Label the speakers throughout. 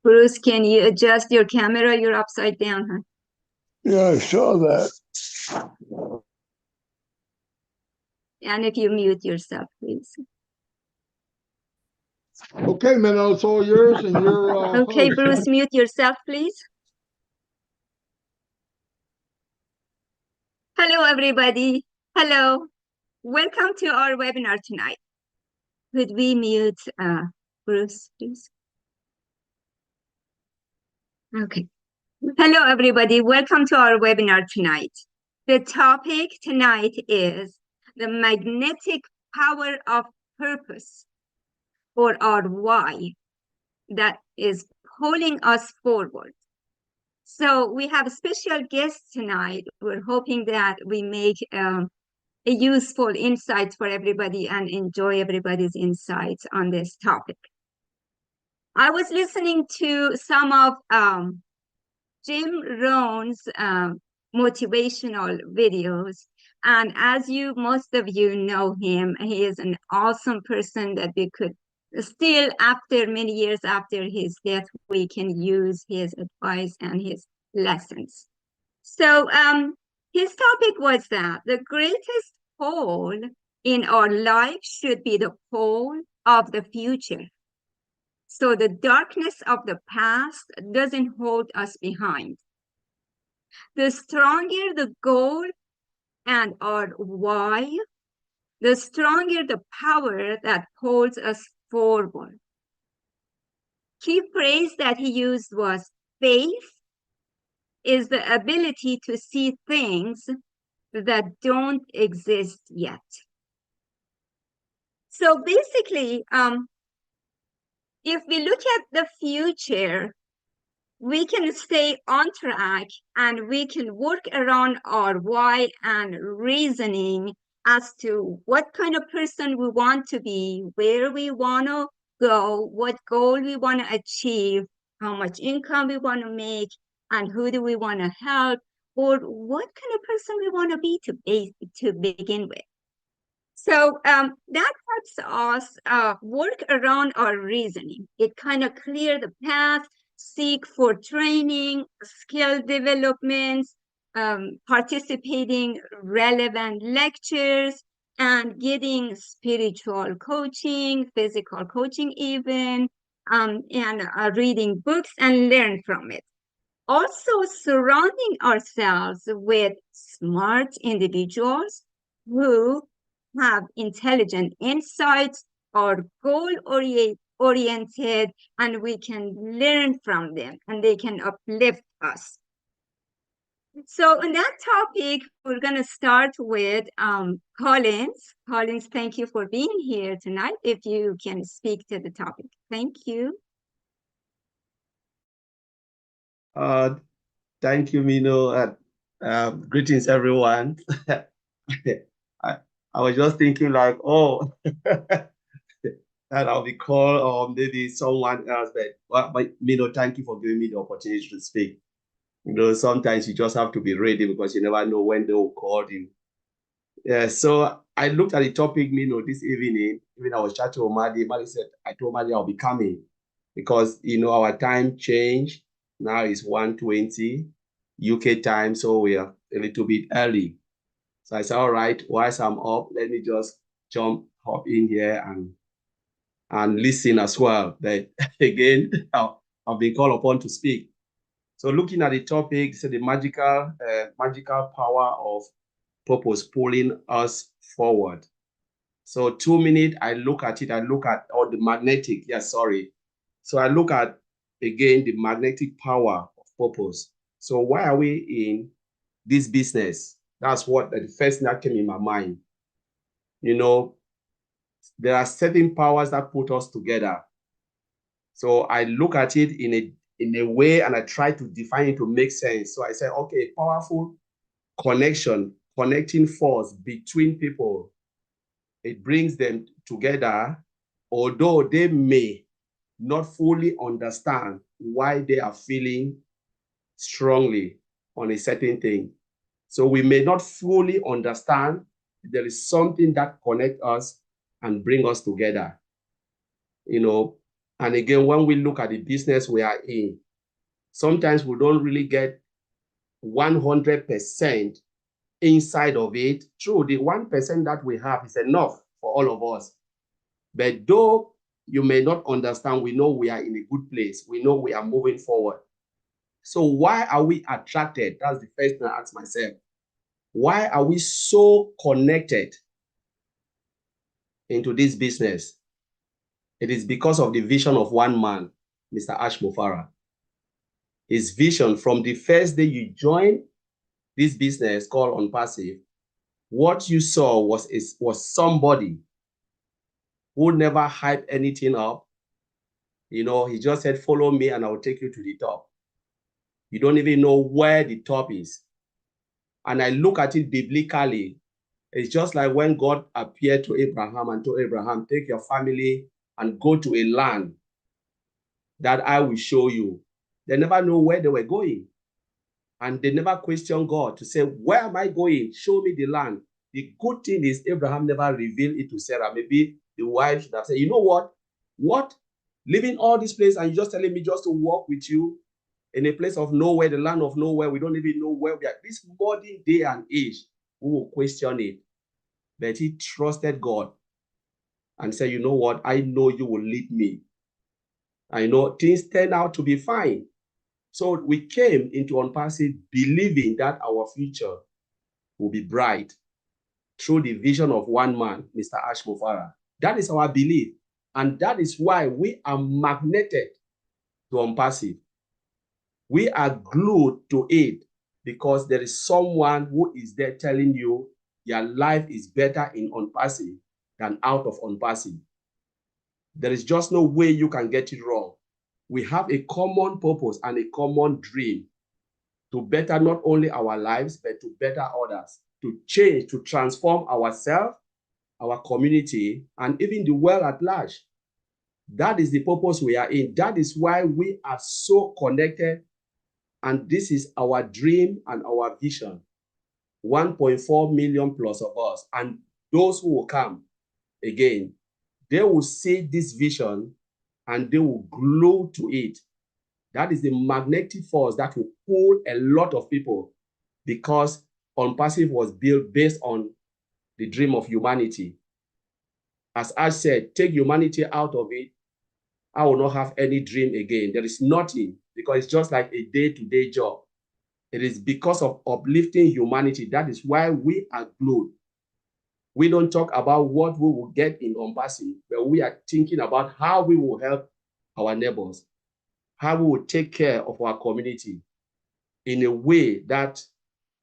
Speaker 1: Bruce, can you adjust your camera? You're upside down, huh?
Speaker 2: Yeah, I saw that.
Speaker 1: And if you mute yourself, please.
Speaker 2: Okay, Minnow, it's all yours, and you're
Speaker 1: okay,
Speaker 2: host.
Speaker 1: Bruce, mute yourself, please. Hello, everybody. Hello. Welcome to our webinar tonight. Could we mute Bruce, please? Okay. Hello, everybody. Welcome to our webinar tonight. The topic tonight is the magnetic power of purpose, or our why, that is pulling us forward. So we have a special guest tonight. We're hoping that we make a useful insight for everybody and enjoy everybody's insights on this topic. I was listening to some of Jim Rohn's motivational videos. And as most of you know him, he is an awesome person that we could still, after many years after his death, we can use his advice and his lessons. So his topic was that the greatest pole in our life should be the pole of the future. So the darkness of the past doesn't hold us behind. The stronger the goal and our why, the stronger the power that pulls us forward. Key phrase that he used was faith is the ability to see things that don't exist yet. So basically, if we look at the future, we can stay on track and we can work around our why and reasoning as to what kind of person we want to be, where we want to go, what goal we want to achieve, how much income we want to make, and who do we want to help, or what kind of person we want to be to begin with. So that helps us work around our reasoning. It kind of clear the path, seek for training, skill developments, participating relevant lectures, and getting spiritual coaching, physical coaching even, and reading books and learn from it. Also surrounding ourselves with smart individuals who have intelligent insights or goal-oriented, and we can learn from them and they can uplift us. So on that topic, we're going to start with Collins. Collins, thank you for being here tonight. If you can speak to the topic. Thank you.
Speaker 3: Thank you, Mino. Greetings, everyone. I was just thinking like, oh, that I'll be called or maybe someone else. But Mino, thank you for giving me the opportunity to speak. You know, sometimes you just have to be ready because you never know when they will call you. Yeah, so I looked at the topic, Mino, this evening. Even I was chatting with Madi. Madi said, I told Madi I'll be coming because, you know, our time changed. Now it's 1:20 UK time, so we are a little bit early. So I said, all right, whilst I'm up, let me just hop in here and listen as well. But again, I've been called upon to speak. So looking at the topic, so the magical power of purpose pulling us forward. So 2 minutes, I look at the magnetic, So I look at, again, the magnetic power of purpose. So why are we in this business? That's what the first thing that came in my mind. You know, there are certain powers that put us together. So I look at it in a way and I try to define it to make sense. So I say, okay, powerful connecting force between people. It brings them together, although they may not fully understand why they are feeling strongly on a certain thing. So we may not fully understand. There is something that connects us and bring us together. You know, And again, when we look at the business we are in, sometimes we don't really get 100% inside of it. True, the 1% that we have is enough for all of us. But though you may not understand, we know we are in a good place. We know we are moving forward. So why are we attracted? That's the first thing I ask myself. Why are we so connected into this business? It is because of the vision of one man, Mr. Ash Mufara. His vision from the first day you joined this business called OnPassive, what you saw was somebody who never hyped anything up. You know, he just said, follow me and I will take you to the top. You don't even know where the top is. And I look at it biblically. It's just like when God appeared to Abraham and told Abraham, take your family and go to a land that I will show you. They never know where they were going. And they never questioned God to say, where am I going? Show me the land. The good thing is Abraham never revealed it to Sarah. Maybe the wife should have said, you know what? What? Leaving all this place and you're just telling me just to walk with you in a place of nowhere, the land of nowhere. We don't even know where we are. This modern day and age, we will question it. But he trusted God and said, you know what? I know you will lead me. I know things turn out to be fine. So we came into OnPassive believing that our future will be bright through the vision of one man, Mr. Ash Mufara. That is our belief. And that is why we are magneted to OnPassive. We are glued to it because there is someone who is there telling you your life is better in OnPassive than out of OnPassive. There is just no way you can get it wrong. We have a common purpose and a common dream to better not only our lives, but to better others, to change, to transform ourselves, our community, and even the world at large. That is the purpose we are in. That is why we are so connected. And this is our dream and our vision. 1.4 million plus of us. And those who will come again, they will see this vision and they will glue to it. That is the magnetic force that will pull a lot of people, because OnPassive was built based on the dream of humanity. As I said, take humanity out of it, I will not have any dream again. There is nothing, because it's just like a day-to-day job. It is because of uplifting humanity. That is why we are glued. We don't talk about what we will get in OnPassive, but we are thinking about how we will help our neighbors, how we will take care of our community in a way that,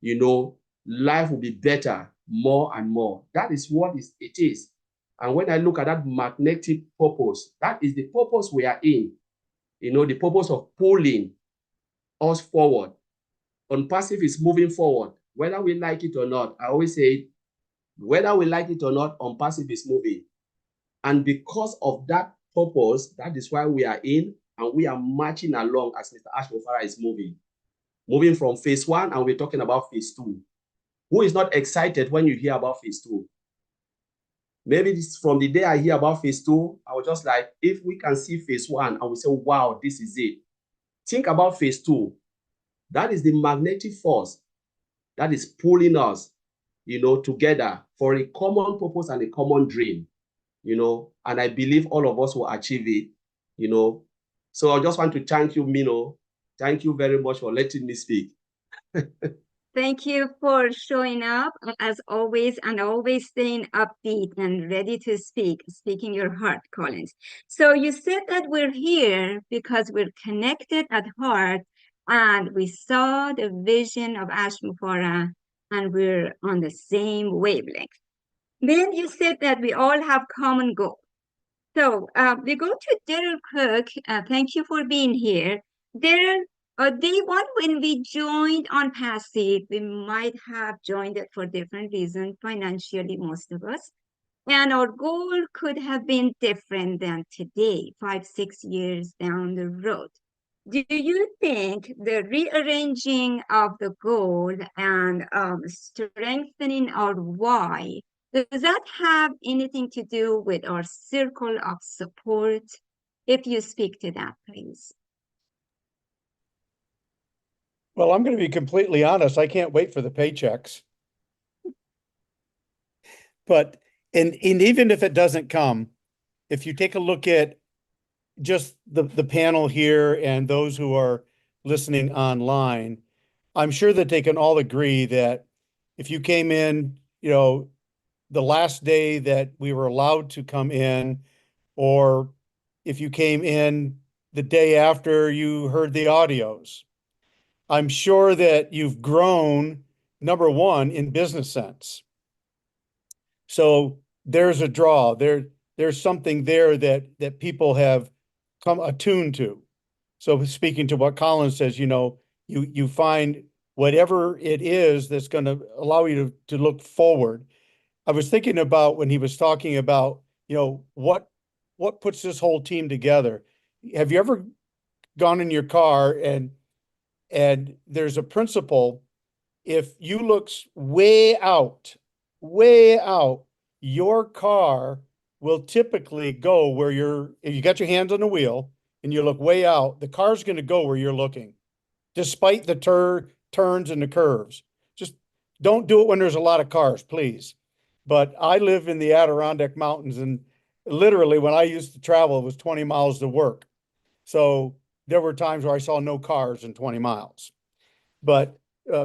Speaker 3: you know, life will be better more and more. That is what it is. And when I look at that magnetic purpose, that is the purpose we are in. You know, the purpose of pulling us forward. OnPassive is moving forward, whether we like it or not. I always say, whether we like it or not, OnPassive is moving. And because of that purpose, that is why we are in, and we are marching along as Mr. Ash Mufara is moving from phase 1, and we're talking about phase 2. Who is not excited when you hear about phase 2? Maybe this, from the day I hear about phase 2, I was just like, if we can see phase 1 and we say, wow, this is it. Think about phase 2. That is the magnetic force that is pulling us, you know, together for a common purpose and a common dream, you know, and I believe all of us will achieve it, you know. So I just want to thank you, Mino. Thank you very much for letting me speak.
Speaker 1: Thank you for showing up as always, and always staying upbeat and ready to speaking your heart, Collins. So you said that we're here because we're connected at heart, and we saw the vision of Ash Mufara, and we're on the same wavelength. Then you said that we all have common goals. So we go to Daryl Cook. Thank you for being here. Daryl, day one, when we joined OnPassive, we might have joined it for different reasons, financially, most of us. And our goal could have been different than today, 5-6 years down the road. Do you think the rearranging of the goal and strengthening our why, does that have anything to do with our circle of support? If you speak to that, please.
Speaker 4: Well, I'm going to be completely honest. I can't wait for the paychecks. But, and even if it doesn't come, if you take a look at just the panel here and those who are listening online, I'm sure that they can all agree that if you came in, you know, the last day that we were allowed to come in, or if you came in the day after you heard the audios, I'm sure that you've grown, number one, in business sense. So there's a draw. There's something there that people have come attuned to. So speaking to what Colin says, you know, you find whatever it is that's going to allow you to look forward. I was thinking about when he was talking about, you know, what puts this whole team together. Have you ever gone in your car and there's a principle, if you look way out, your car will typically go where if you got your hands on the wheel and you look way out, the car's going to go where you're looking, despite the turns and the curves. Just don't do it when there's a lot of cars, please. But I live in the Adirondack Mountains, and literally when I used to travel, it was 20 miles to work. So there were times where I saw no cars in 20 miles. But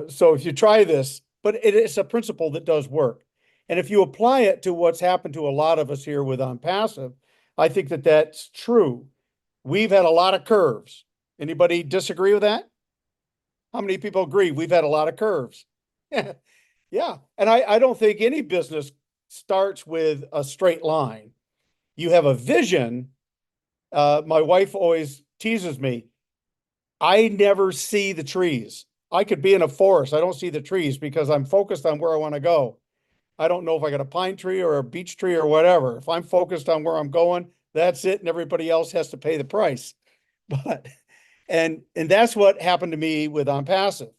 Speaker 4: so if you try this, but it's a principle that does work. And if you apply it to what's happened to a lot of us here with OnPassive, I think that that's true. We've had a lot of curves. Anybody disagree with that? How many people agree we've had a lot of curves? Yeah. And I don't think any business starts with a straight line. You have a vision. My wife always teases me. I never see the trees. I could be in a forest. I don't see the trees because I'm focused on where I want to go. I don't know if I got a pine tree or a beech tree or whatever. If I'm focused on where I'm going, that's it. And everybody else has to pay the price. But, and that's what happened to me with OnPassive.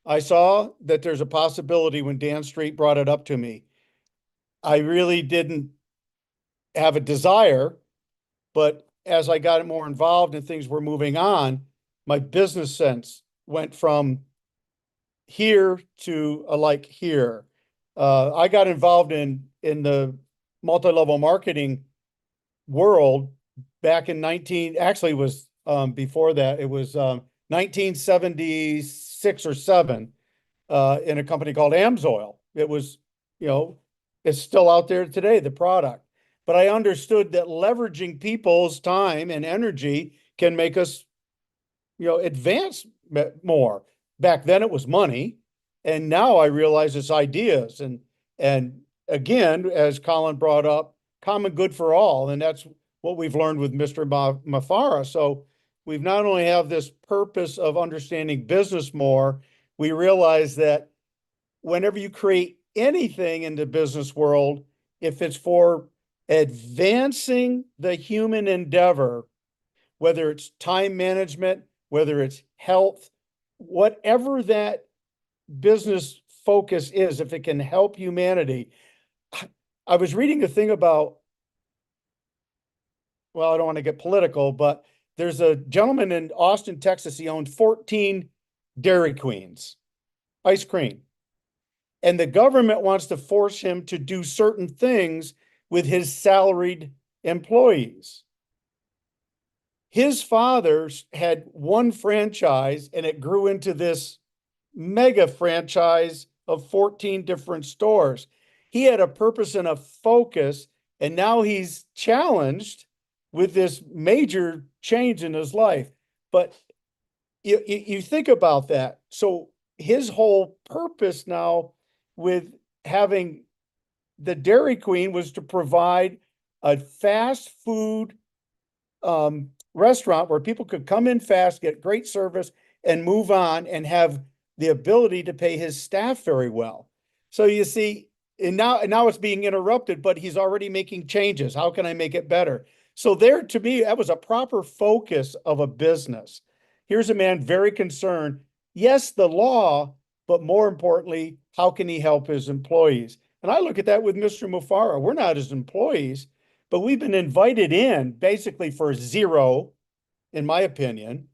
Speaker 4: I saw that there's a possibility when Dan Street brought it up to me. I really didn't have a desire, but as I got more involved and things were moving on, my business sense went from here to like here. I got involved in the multi-level marketing world back in actually it was before that, it was 1976 or 7 in a company called Amsoil. It was, you know, it's still out there today, the product. But I understood that leveraging people's time and energy can make us, you know, advance more. Back then it was money. And now I realize it's ideas. And again, as Colin brought up, common good for all. And that's what we've learned with Mr. Mufarah. So we've not only have this purpose of understanding business more, we realize that whenever you create anything in the business world, if it's for advancing the human endeavor, whether it's time management, whether it's health, whatever that business focus is, if it can help humanity. I was reading a thing about, well, I don't want to get political, but there's a gentleman in Austin, Texas. He owned 14 Dairy Queens, ice cream. And the government wants to force him to do certain things with his salaried employees. His father had one franchise and it grew into this mega franchise of 14 different stores. He had a purpose and a focus, and now he's challenged with this major change in his life. But you think about that. So his whole purpose now with having the Dairy Queen was to provide a fast food restaurant where people could come in fast, get great service, and move on and have the ability to pay his staff very well. So you see, and now it's being interrupted, but he's already making changes. How can I make it better? So there, to me, that was a proper focus of a business. Here's a man very concerned. Yes, the law, but more importantly, how can he help his employees? And I look at that with Mr. Mufarah. We're not his employees, but we've been invited in basically for zero, in my opinion.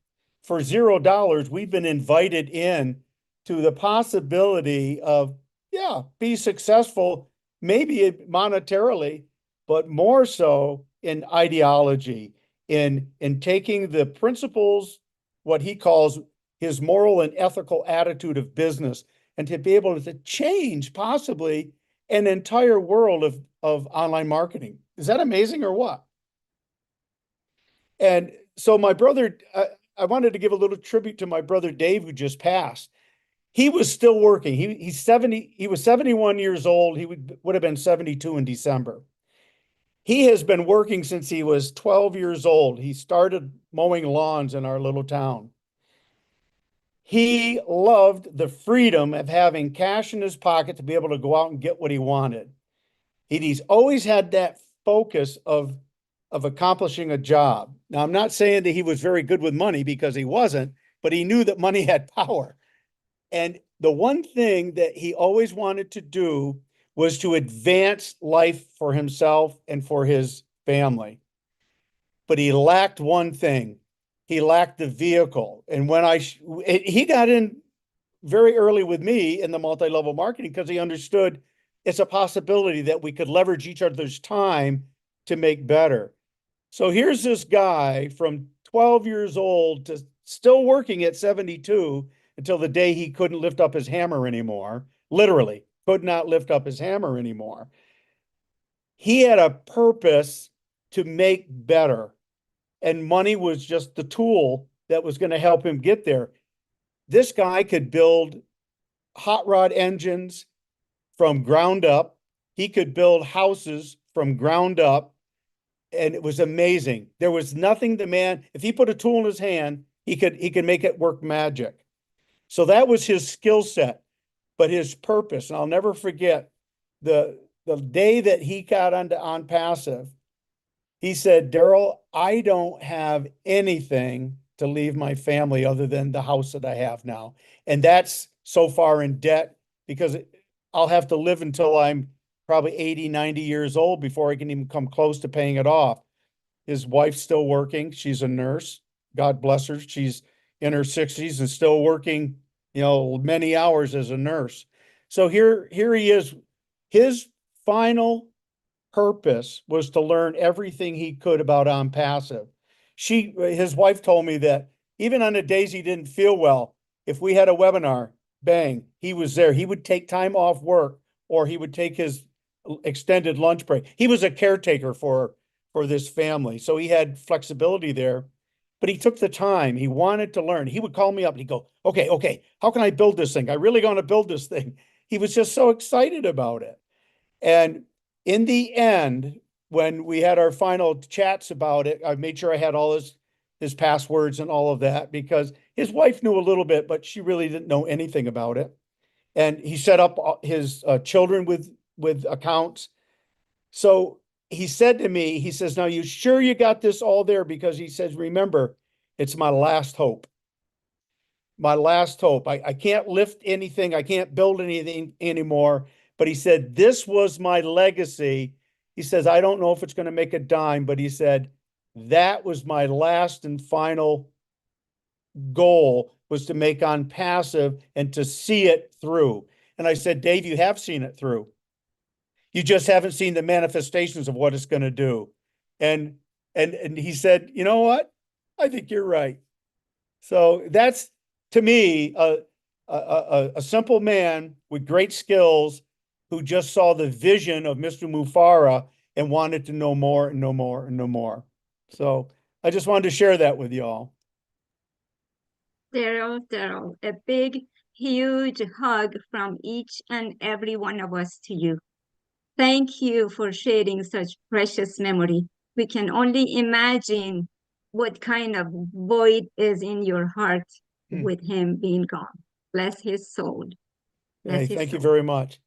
Speaker 4: For $0, we've been invited in to the possibility of, yeah, be successful, maybe monetarily, but more so in ideology, in taking the principles, what he calls his moral and ethical attitude of business, and to be able to change possibly an entire world of online marketing. Is that amazing or what? And so my brother, I wanted to give a little tribute to my brother Dave, who just passed. He was still working. He was 71 years old. He would have been 72 in December. He has been working since he was 12 years old. He started mowing lawns in our little town. He loved the freedom of having cash in his pocket to be able to go out and get what he wanted. He's always had that focus of accomplishing a job. Now, I'm not saying that he was very good with money, because he wasn't, but he knew that money had power. And the one thing that he always wanted to do was to advance life for himself and for his family. But he lacked one thing. He lacked the vehicle. And when he got in very early with me in the multi-level marketing, because he understood it's a possibility that we could leverage each other's time to make better. So here's this guy from 12 years old to still working at 72 until the day he couldn't lift up his hammer anymore. Literally could not lift up his hammer anymore. He had a purpose to make better, and money was just the tool that was going to help him get there. This guy could build hot rod engines from ground up. He could build houses from ground up. And it was amazing. There was nothing the man, if he put a tool in his hand, he could make it work magic. So that was his skill set, but his purpose. And I'll never forget the day that he got onto OnPassive. He said, Daryl, I don't have anything to leave my family other than the house that I have now. And that's so far in debt, because I'll have to live until I'm probably 80, 90 years old before I can even come close to paying it off. His wife's still working. She's a nurse. God bless her. She's in her 60s and still working, many hours as a nurse. So here he is. His final purpose was to learn everything he could about OnPassive. His wife told me that even on the days he didn't feel well, if we had a webinar, bang, he was there. He would take time off work, or he would take his extended lunch break. He was a caretaker for this family, so he had flexibility there, but he took the time. He wanted to learn. He would call me up and he'd go, okay, how can I build this thing? I really want to build this thing. He was just so excited about it. And in the end, when we had our final chats about it, I made sure I had all his passwords and all of that, because his wife knew a little bit, but she really didn't know anything about it. And he set up his children with accounts. So he said to me, he says, now you sure you got this all there? Because he says, remember, it's my last hope. My last hope. I can't lift anything. I can't build anything anymore. But he said, this was my legacy. He says, I don't know if it's going to make a dime, but he said, that was my last and final goal, was to make OnPassive and to see it through. And I said, Dave, you have seen it through. You just haven't seen the manifestations of what it's going to do. And he said, you know what? I think you're right. So that's, to me, a simple man with great skills who just saw the vision of Mr. Mufareh and wanted to know more and know more and know more. So I just wanted to share that with you all.
Speaker 1: Daryl, a big, huge hug from each and every one of us to you. Thank you for sharing such precious memory. We can only imagine what kind of void is in your heart with him being gone. Bless his soul.
Speaker 4: Hey, thank you very much.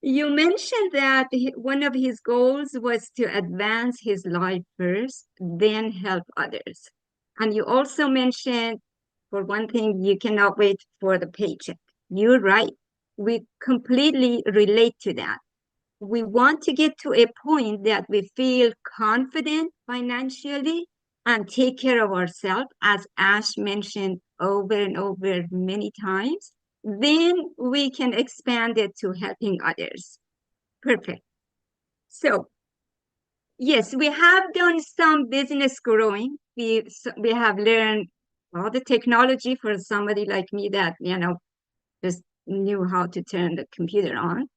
Speaker 1: You mentioned that one of his goals was to advance his life first, then help others. And you also mentioned, for one thing, you cannot wait for the paycheck. You're right. We completely relate to that. we want to get to a point that we feel confident financially and take care of ourselves, as Ash mentioned over and over many times, then we can expand it to helping others. Perfect. So, yes, we have done some business growing. We have learned all the technology for somebody like me that, just knew how to turn the computer on.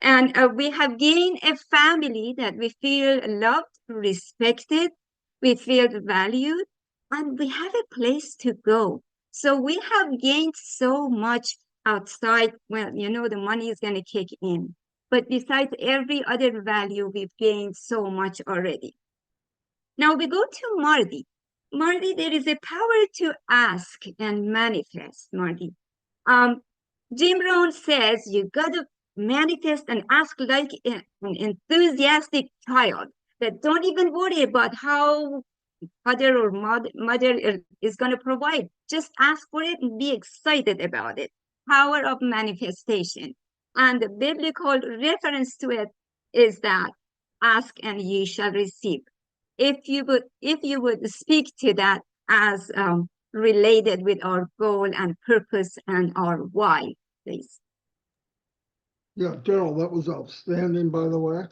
Speaker 1: And we have gained a family that we feel loved, respected, we feel valued, and we have a place to go. So we have gained so much outside. Well, the money is going to kick in. But besides every other value, we've gained so much already. Now we go to Marty. Marty, there is a power to ask and manifest, Marty. Jim Rohn says you got to manifest and ask like an enthusiastic child that don't even worry about how father or mother is going to provide. Just ask for it and be excited about it. Power of manifestation. And the biblical reference to it is that ask and ye shall receive. If you would speak to that as related with our goal and purpose and our why, please.
Speaker 2: Yeah, Daryl, that was outstanding, by the way.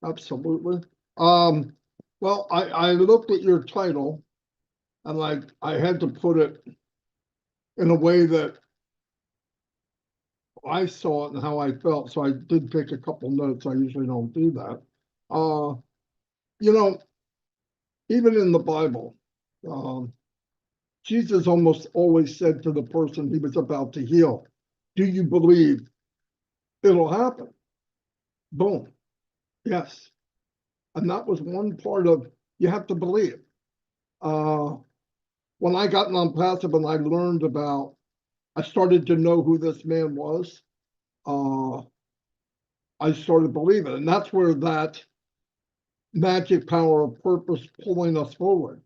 Speaker 2: Absolutely. Well, I looked at your title and I had to put it in a way that I saw it and how I felt. So I did take a couple notes. I usually don't do that. Even in the Bible, Jesus almost always said to the person he was about to heal, do you believe it'll happen? Boom. Yes. And that was one part of, you have to believe. When I got non-passive and I learned about, I started to know who this man was, I started believing. And that's where that magic power of purpose pulling us forward.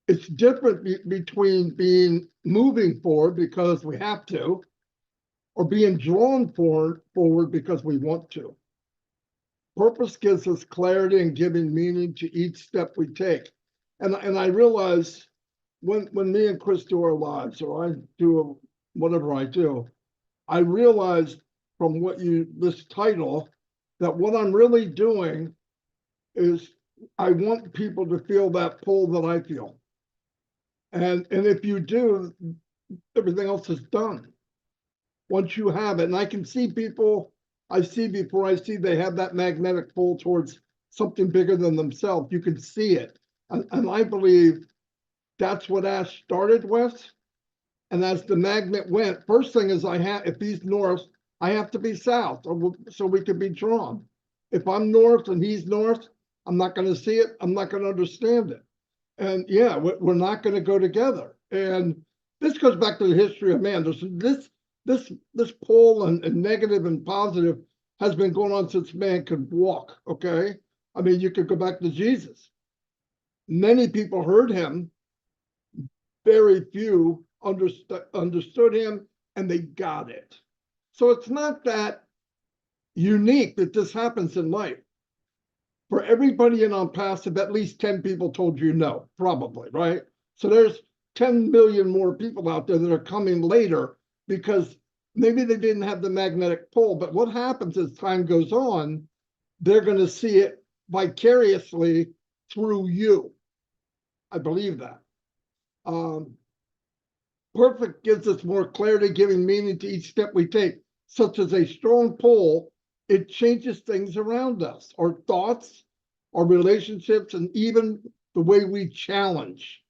Speaker 2: It's different between being moving forward because we have to, or being drawn forward because we want to. Purpose gives us clarity and giving meaning to each step we take. And I realize when me and Chris do our lives, or I do whatever I do, I realized from this title, that what I'm really doing is I want people to feel that pull that I feel. And if you do, everything else is done. Once you have it, and I can see people, I see before I see they have that magnetic pull towards something bigger than themselves. You can see it. And I believe that's what Ash started with. And as the magnet went, first thing is if he's north, I have to be south so we can be drawn. If I'm north and he's north, I'm not going to see it. I'm not going to understand it. And yeah, we're not going to go together. And this goes back to the history of man. This pull and negative and positive has been going on since man could walk, okay? I mean, you could go back to Jesus. Many people heard him. Very few understood him, and they got it. So it's not that unique that this happens in life. For everybody in non-passive, at least 10 people told you no, probably, right? So there's 10 million more people out there that are coming later because maybe they didn't have the magnetic pull, but what happens as time goes on, they're going to see it vicariously through you. I believe that. Perfect gives us more clarity, giving meaning to each step we take, such as a strong pull. It changes things around us, our thoughts, our relationships, and even the way we challenge.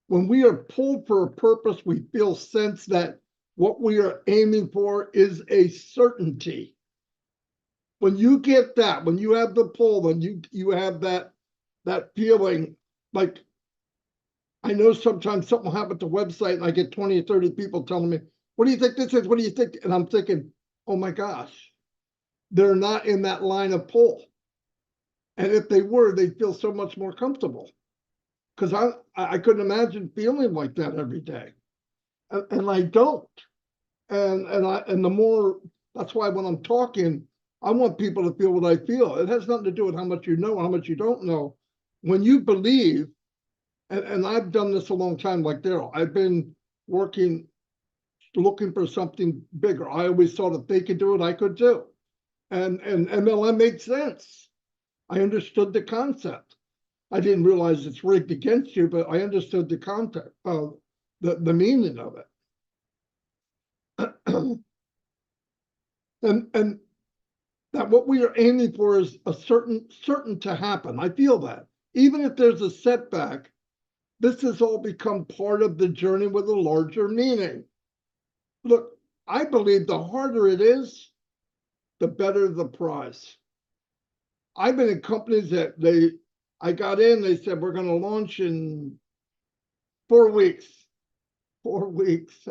Speaker 2: When we are pulled for a purpose, we feel sense that what we are aiming for is a certainty. When you get that, when you have the pull, when you have that feeling, like I know sometimes something will happen to the website and I get 20 or 30 people telling me, what do you think this is? What do you think? And I'm thinking, oh my gosh, they're not in that line of pull. And if they were, they'd feel so much more comfortable. Because I couldn't imagine feeling like that every day. And I don't. And the more, that's why when I'm talking, I want people to feel what I feel. It has nothing to do with how much you know and how much you don't know. When you believe, and I've done this a long time, like Daryl, I've been working, looking for something bigger. I always thought if they could do it, I could too. And MLM made sense. I understood the concept. I didn't realize it's rigged against you, but I understood the concept of the meaning of it. and that what we are aiming for is a certain to happen. I feel that. Even if there's a setback, this has all become part of the journey with a larger meaning. Look, I believe the harder it is, the better the prize. I've been in companies that I got in, they said, we're going to launch in 4 weeks. 4 weeks.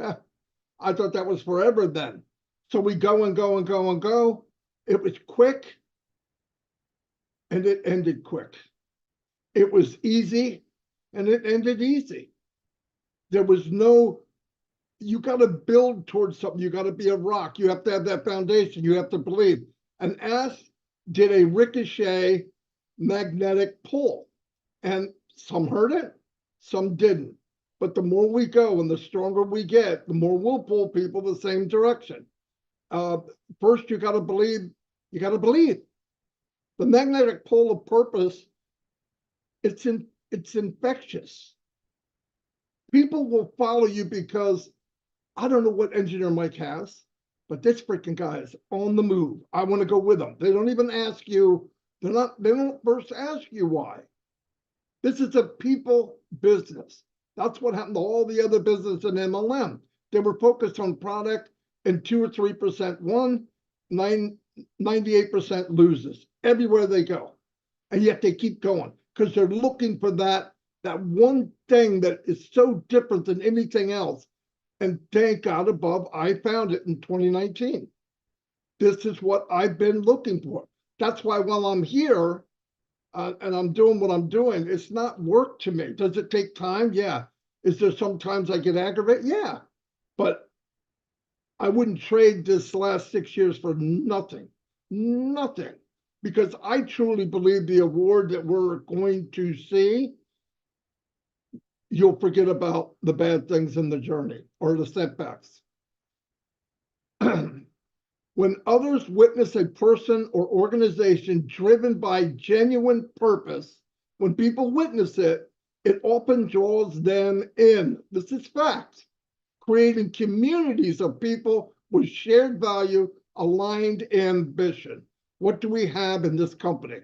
Speaker 2: I thought that was forever then. So we go and go and go and go. It was quick and it ended quick. It was easy and it ended easy. There was no, you got to build towards something. You got to be a rock. You have to have that foundation. You have to believe. And Ask did a ricochet magnetic pull. And some heard it, some didn't. But the more we go and the stronger we get, the more we'll pull people the same direction. First, you got to believe. You got to believe. The magnetic pull of purpose, it's infectious. People will follow you because I don't know what engineer Mike has, but this freaking guy is on the move. I want to go with him. They don't even ask you. They don't first ask you why. This is a people business. That's what happened to all the other business in MLM. They were focused on product and 2 or 3% won, 98% loses everywhere they go. And yet they keep going because they're looking for that one thing that is so different than anything else. And thank God above, I found it in 2019. This is what I've been looking for. That's why while I'm here and I'm doing what I'm doing, it's not work to me. Does it take time? Yeah. Is there sometimes I get aggravated? Yeah. But I wouldn't trade this last 6 years for nothing. Nothing. Because I truly believe the award that we're going to see, you'll forget about the bad things in the journey or the setbacks. When others witness a person or organization driven by genuine purpose, when people witness it, it often draws them in. This is fact. Creating communities of people with shared value, aligned ambition. What do we have in this company?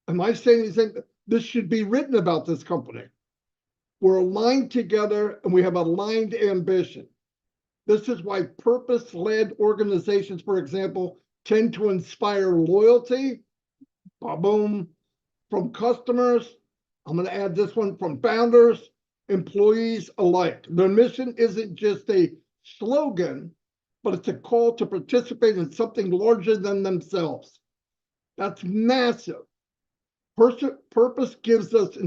Speaker 2: Am I saying anything? This should be written about this company. We're aligned together and we have aligned ambition. This is why purpose-led organizations, for example, tend to inspire loyalty, boom, from customers. I'm going to add this one, from founders, employees alike. Their mission isn't just a slogan, but it's a call to participate in something larger than themselves. That's massive. Purpose gives us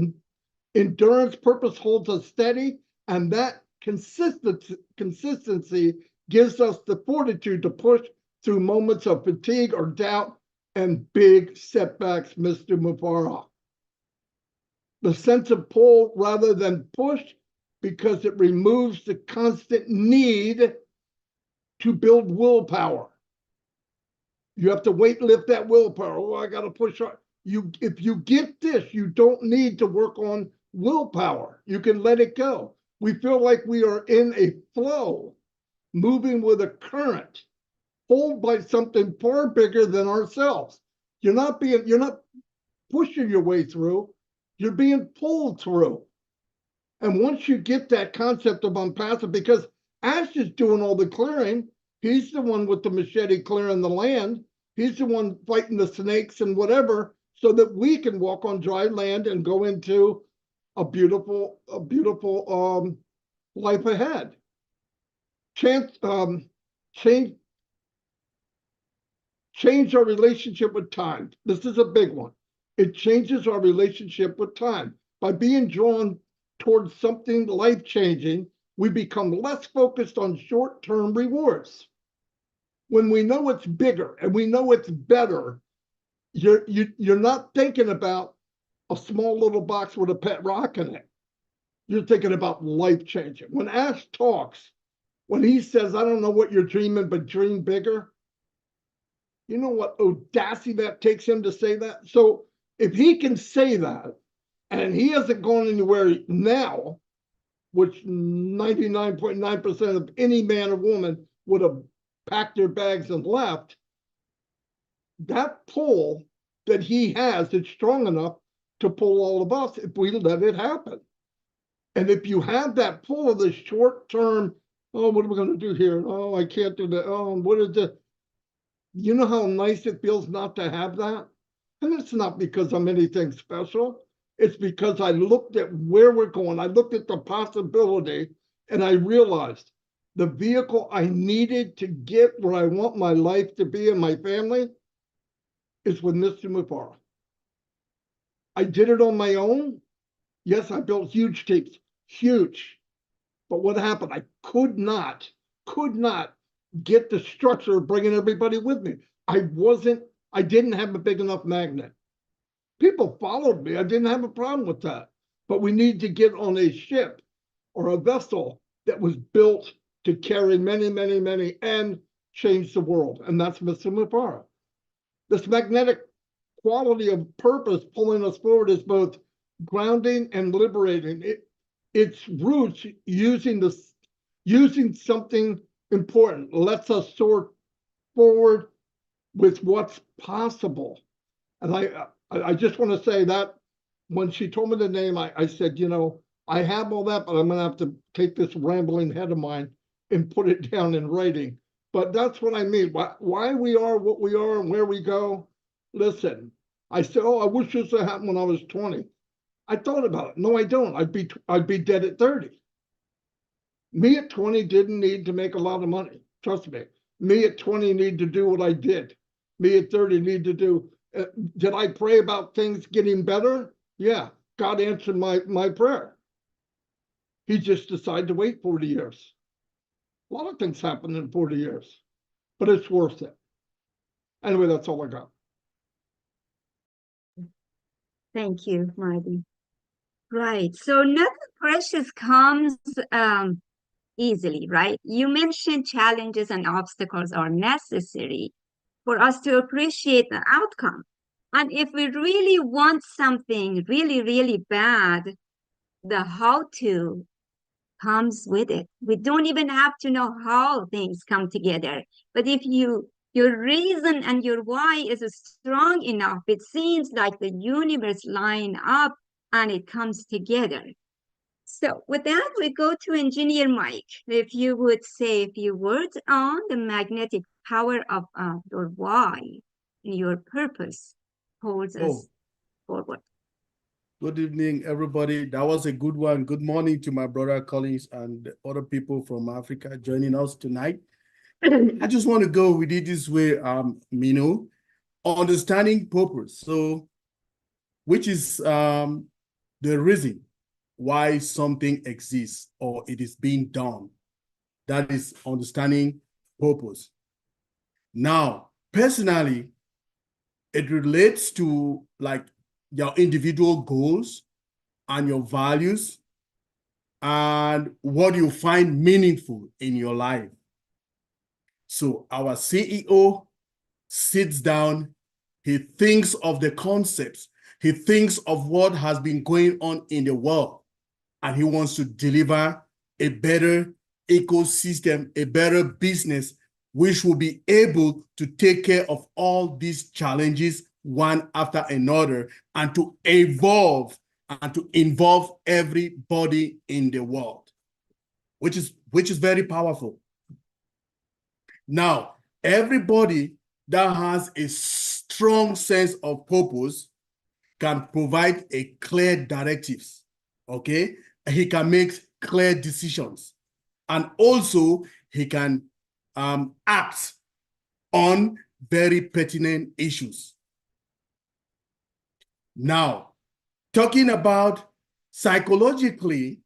Speaker 2: endurance. Purpose holds us steady, and that consistency gives us the fortitude to push through moments of fatigue or doubt and big setbacks, Mr. Mufarah. The sense of pull rather than push, because it removes the constant need to build willpower. You have to lift that willpower. Oh, I got to push hard. If you get this, you don't need to work on willpower. You can let it go. We feel like we are in a flow, moving with a current, pulled by something far bigger than ourselves. You're not pushing your way through, you're being pulled through. And once you get that concept of unpassive, because Ash is doing all the clearing, he's the one with the machete clearing the land, he's the one fighting the snakes and whatever, so that we can walk on dry land and go into a beautiful life ahead. Change our relationship with time. This is a big one. It changes our relationship with time. By being drawn towards something life-changing, we become less focused on short-term rewards. When we know it's bigger and we know it's better, you're not thinking about a small little box with a pet rock in it. You're thinking about life changing. When Ash talks, when he says, I don't know what you're dreaming, but dream bigger, you know what audacity that takes him to say that? So if he can say that, and he hasn't gone anywhere now, which 99.9% of any man or woman would have packed their bags and left, that pull that he has is strong enough to pull all of us if we let it happen. And if you have that pull of the short term, oh, what are we going to do here? Oh, I can't do that. Oh, what is it? You know how nice it feels not to have that? And it's not because I'm anything special. It's because I looked at where we're going. I looked at the possibility and I realized the vehicle I needed to get where I want my life to be and my family is with Mr. Mufareh. I did it on my own. Yes, I built huge teams, huge. But what happened? I could not get the structure of bringing everybody with me. I didn't have a big enough magnet. People followed me. I didn't have a problem with that. But we need to get on a ship or a vessel that was built to carry many, many, many and change the world. And that's Mr. Mufareh. This magnetic quality of purpose pulling us forward is both grounding and liberating. Its roots using something important lets us soar forward with what's possible. And I just want to say that when she told me the name, I said, you know, I have all that, but I'm going to have to take this rambling head of mine and put it down in writing. But that's what I mean. Why we are what we are and where we go. Listen, I said, oh, I wish this had happened when I was 20. I thought about it. No, I don't. I'd be dead at 30. Me at 20 didn't need to make a lot of money. Trust me. Me at 20 needed to do what I did. Me at 30 need to do. Did I pray about things getting better? Yeah, God answered my prayer. He just decided to wait 40 years. A lot of things happen in 40 years, but it's worth it. Anyway, that's all I got.
Speaker 1: Thank you, Marty. Right. So nothing precious comes easily, right? You mentioned challenges and obstacles are necessary for us to appreciate the outcome. And if we really want something really, really bad, the how-to comes with it. We don't even have to know how things come together. But if your reason and your why is strong enough, it seems like the universe line up and it comes together. So with that, we go to Engineer Mike. If you would say a few words on the magnetic power of your why and your purpose holds us forward.
Speaker 5: Good evening, everybody. That was a good one. Good morning to my brother Collins and other people from Africa joining us tonight. I just want to go with it this way, Mino, understanding purpose. So, which is the reason why something exists or it is being done. That is understanding purpose. Now, personally, it relates to like your individual goals and your values and what you find meaningful in your life. So our CEO sits down, he thinks of the concepts, he thinks of what has been going on in the world, and he wants to deliver a better ecosystem, a better business, which will be able to take care of all these challenges one after another and to evolve and to involve everybody in the world, which is very powerful. Now, everybody that has a strong sense of purpose can provide a clear directives, okay? He can make clear decisions. And also, he can act on very pertinent issues. Now, talking about psychologically,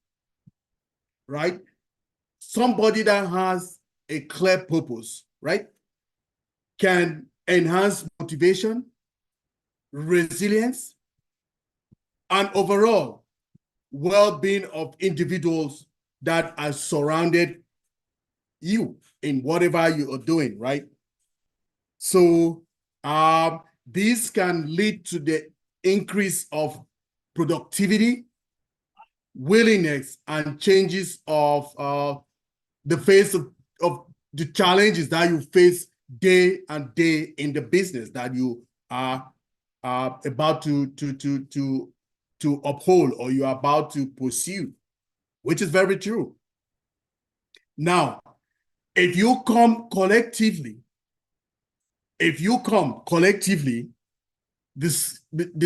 Speaker 5: right? Somebody that has a clear purpose, right? can enhance motivation, resilience, and overall well-being of individuals that are surrounded you in whatever you are doing, right? So this can lead to the increase of productivity, willingness, and changes of the face of the challenges that you face day and day in the business that you are about to uphold or you are about to pursue, which is very true. Now, if you come collectively, the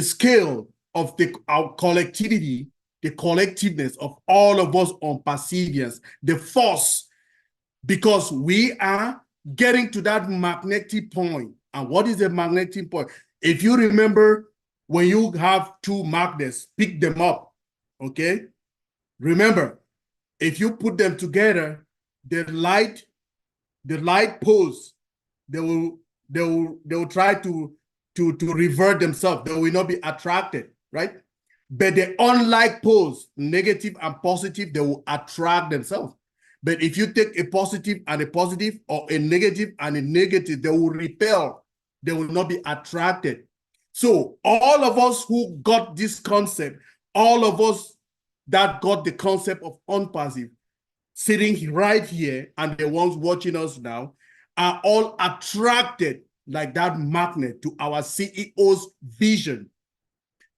Speaker 5: scale of our collectivity, the collectiveness of all of us on perseverance, the force, because we are getting to that magnetic point. And what is the magnetic point? If you remember, when you have two magnets, pick them up, okay? Remember, if you put them together, the light poles, they will try to revert themselves. They will not be attracted, right? But the unlike poles, negative and positive, they will attract themselves. But if you take a positive and a positive, or a negative and a negative, they will repel. They will not be attracted. So all of us who got this concept, all of us that got the concept of unpassive, sitting right here, and the ones watching us now, are all attracted like that magnet to our CEO's vision,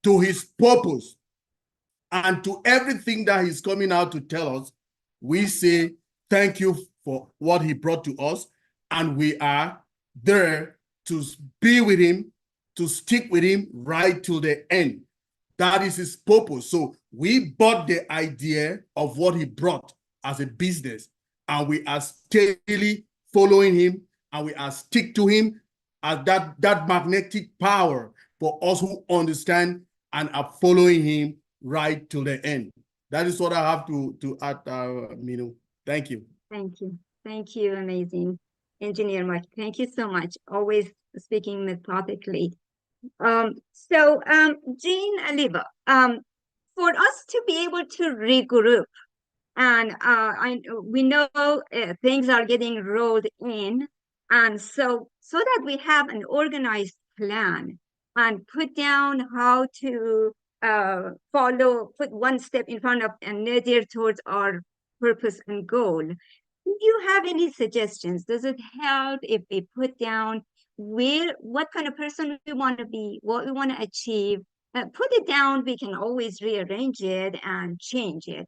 Speaker 5: to his purpose, and to everything that he's coming out to tell us. We say thank you for what he brought to us, and we are there to be with him, to stick with him right till the end. That is his purpose. So we bought the idea of what he brought as a business, and we are steadily following him, and we are stick to him as that magnetic power for us who understand and are following him right till the end. That is what I have to add, Minu. Thank you.
Speaker 1: Thank you. Thank you. Amazing. Engineer Mark, thank you so much. Always speaking methodically. Jean Aliva, for us to be able to regroup, and we know things are getting rolled in, and so that we have an organized plan and put down how to put one step in front of another towards our purpose and goal. Do you have any suggestions? Does it help if we put down what kind of person we want to be, what we want to achieve? Put it down. We can always rearrange it and change it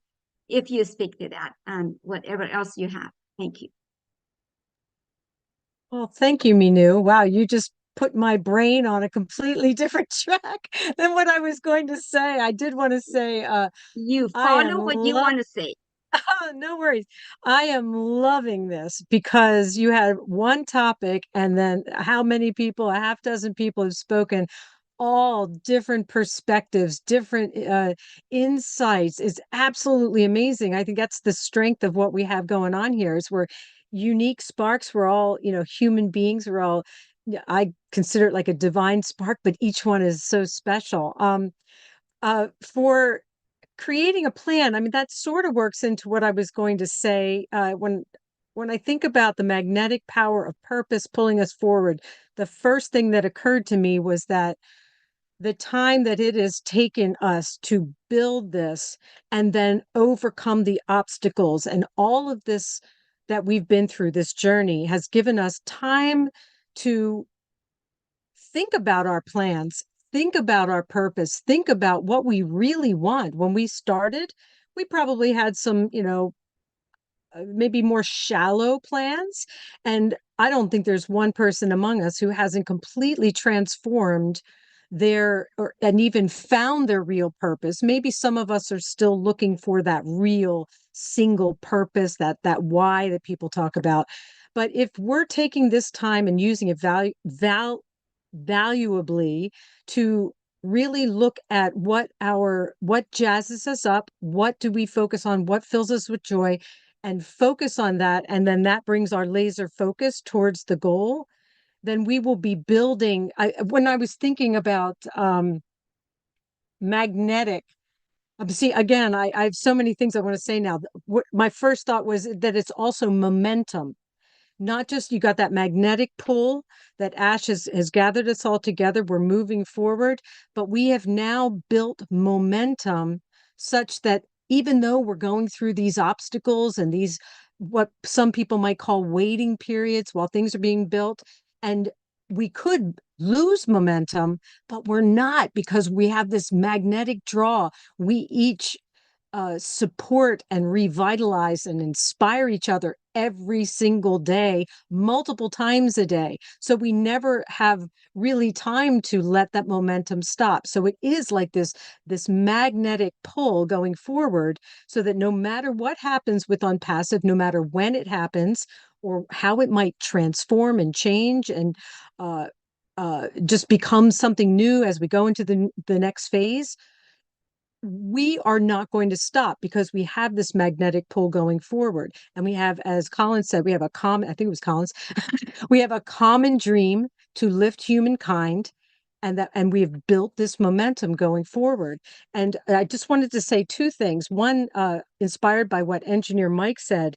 Speaker 1: if you speak to that, and whatever else you have. Thank you.
Speaker 6: Well, thank you, Minu. Wow, you just put my brain on a completely different track than what I was going to say. I did want to say,
Speaker 1: you follow what you want to say.
Speaker 6: Oh, no worries. I am loving this because you had one topic, and then how many people, a half dozen people have spoken, all different perspectives, different insights. Is absolutely amazing. I think that's the strength of what we have going on here, is we're unique sparks. We're all, human beings. We're all, I consider it like a divine spark, but each one is so special. For creating a plan, I mean, that sort of works into what I was going to say. When I think about the magnetic power of purpose pulling us forward, the first thing that occurred to me was that the time that it has taken us to build this and then overcome the obstacles and all of this that we've been through, this journey has given us time to think about our plans, think about our purpose, think about what we really want. When we started, we probably had some, maybe more shallow plans. And I don't think there's one person among us who hasn't completely transformed and even found their real purpose. Maybe some of us are still looking for that real single purpose, that why that people talk about. But if we're taking this time and using it valuably to really look at what jazzes us up, what do we focus on, what fills us with joy, and focus on that, and then that brings our laser focus towards the goal, then we will be building. When I was thinking about magnetic, see, again, I have so many things I want to say now. My first thought was that it's also momentum. Not just you got that magnetic pull that Ash has gathered us all together. We're moving forward, but we have now built momentum such that even though we're going through these obstacles and these, what some people might call waiting periods while things are being built, and we could lose momentum, but we're not, because we have this magnetic draw. We each support and revitalize and inspire each other every single day, multiple times a day. So we never have really time to let that momentum stop. So it is like this magnetic pull going forward, so that no matter what happens with OnPassive, no matter when it happens or how it might transform and change and just become something new as we go into the next phase, we are not going to stop, because we have this magnetic pull going forward. And we have, as Colin said, we have a common, I think it was Colin's, we have a common dream to lift humankind, and we have built this momentum going forward. And I just wanted to say two things. One, inspired by what Engineer Mike said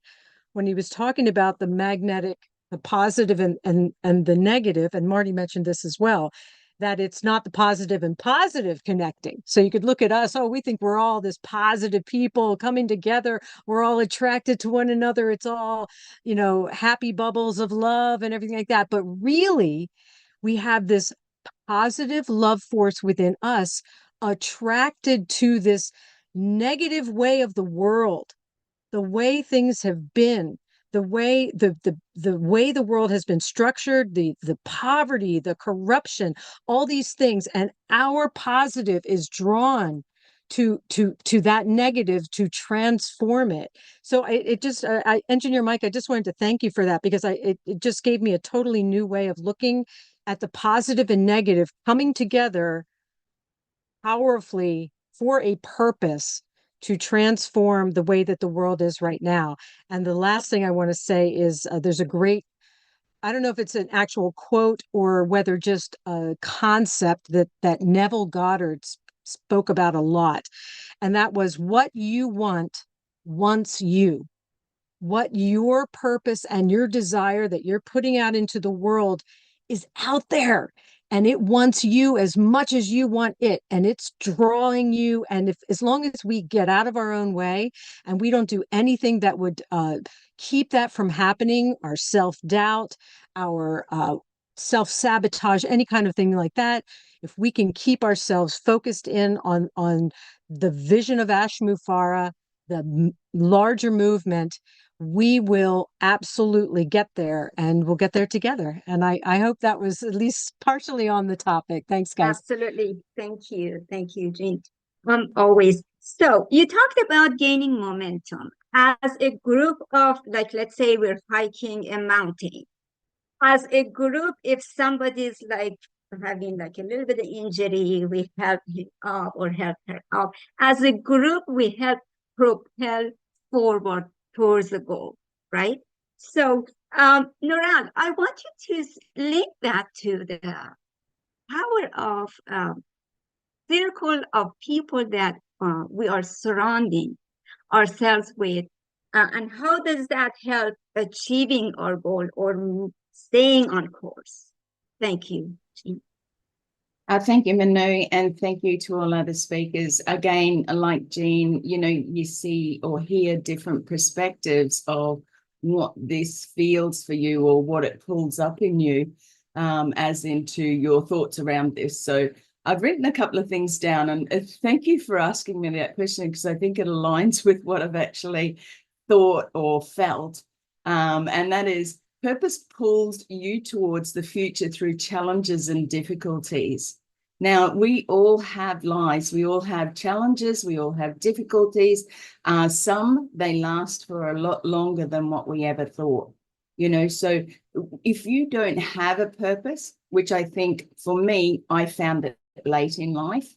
Speaker 6: when he was talking about the magnetic, the positive and the negative, and Marty mentioned this as well, that it's not the positive and positive connecting. So you could look at us, oh, we think we're all this positive people coming together. We're all attracted to one another. It's all, happy bubbles of love and everything like that. But really, we have this positive love force within us attracted to this negative way of the world, the way things have been, the way the way the world has been structured, the poverty, the corruption, all these things, and our positive is drawn to that negative to transform it. So Engineer Mike, I just wanted to thank you for that, because it just gave me a totally new way of looking at the positive and negative coming together powerfully for a purpose to transform the way that the world is right now. And the last thing I want to say is there's a great, I don't know if it's an actual quote or whether just a concept that Neville Goddard spoke about a lot. And that was, what you want wants you. What your purpose and your desire that you're putting out into the world is out there, and it wants you as much as you want it, and it's drawing you. And as long as we get out of our own way and we don't do anything that would keep that from happening, our self-doubt, our self-sabotage, any kind of thing like that, if we can keep ourselves focused in on the vision of Ashmufara, the larger movement, we will absolutely get there, and we'll get there together. And I hope that was at least partially on the topic. Thanks, guys.
Speaker 1: Absolutely. Thank you. Thank you, Jean. Always. So you talked about gaining momentum as a group of, like, let's say we're hiking a mountain. As a group, if somebody's like having like a little bit of injury, we help him up or help her up. As a group, we help propel forward towards the goal, right? So, Nurhan, I want you to link that to the power of circle of people that we are surrounding ourselves with, and how does that help achieving our goal or staying on course? Thank you, Jean.
Speaker 7: Thank you, Manu, and thank you to all other speakers. Again, like Jean, you see or hear different perspectives of what this feels for you or what it pulls up in you, as into your thoughts around this. So I've written a couple of things down, and thank you for asking me that question, because I think it aligns with what I've actually thought or felt, and that is, purpose pulls you towards the future through challenges and difficulties. Now, we all have lives, we all have challenges, we all have difficulties. Some, they last for a lot longer than what we ever thought. So if you don't have a purpose, which I think for me, I found it late in life,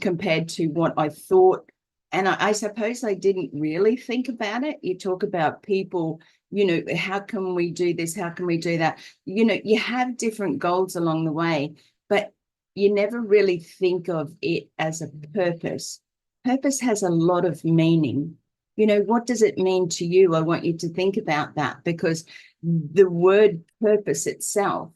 Speaker 7: compared to what I thought And I suppose I didn't really think about it. You talk about people, you know, how can we do this? How can we do that? You know, you have different goals along the way, but you never really think of it as a purpose. Purpose has a lot of meaning. You know, what does it mean to you? I want you to think about that, because the word purpose itself,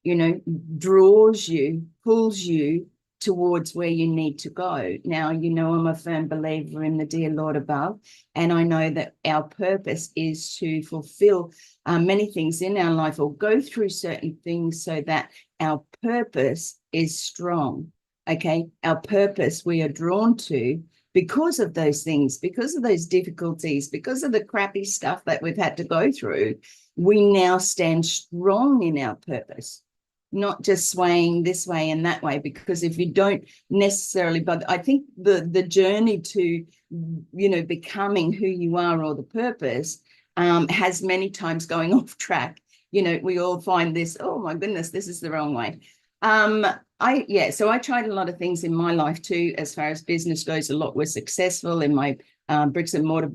Speaker 7: you know, draws you, pulls you towards where you need to go. Now, you know, I'm a firm believer in the dear Lord above, and I know that our purpose is to fulfill many things in our life, or go through certain things so that our purpose is strong. Okay, our purpose we are drawn to because of those things, because of those difficulties, because of the crappy stuff that we've had to go through. We now stand strong in our purpose, not just swaying this way and that way, because if you don't necessarily, but I think the journey to, you know, becoming who you are, or the purpose, has many times going off track. You know, we all find this, oh my goodness, this is the wrong way. So I tried a lot of things in my life too, as far as business goes. A lot were successful in my bricks and mortar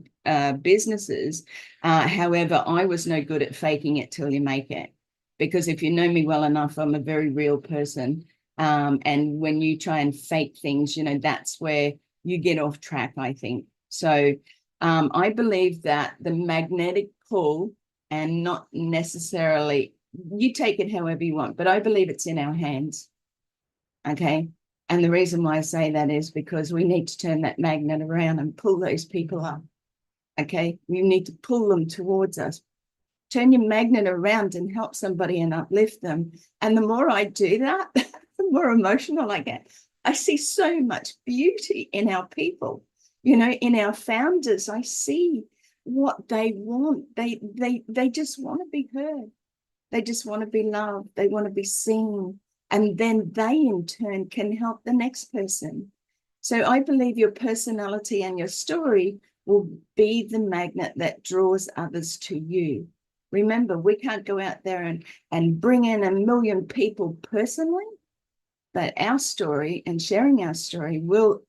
Speaker 7: businesses. However, I was no good at faking it till you make it. Because if you know me well enough, I'm a very real person. And when you try and fake things, you know, that's where you get off track, I think. So I believe that the magnetic pull, and not necessarily, you take it however you want, but I believe it's in our hands. Okay. And the reason why I say that is because we need to turn that magnet around and pull those people up. Okay. You need to pull them towards us. Turn your magnet around and help somebody and uplift them. And the more I do that, the more emotional I get. I see so much beauty in our people, you know, in our founders. I see what they want. They just want to be heard. They just want to be loved. They want to be seen. And then they in turn can help the next person. So I believe your personality and your story will be the magnet that draws others to you. Remember, we can't go out there and bring in 1 million people personally, but our story and sharing our story will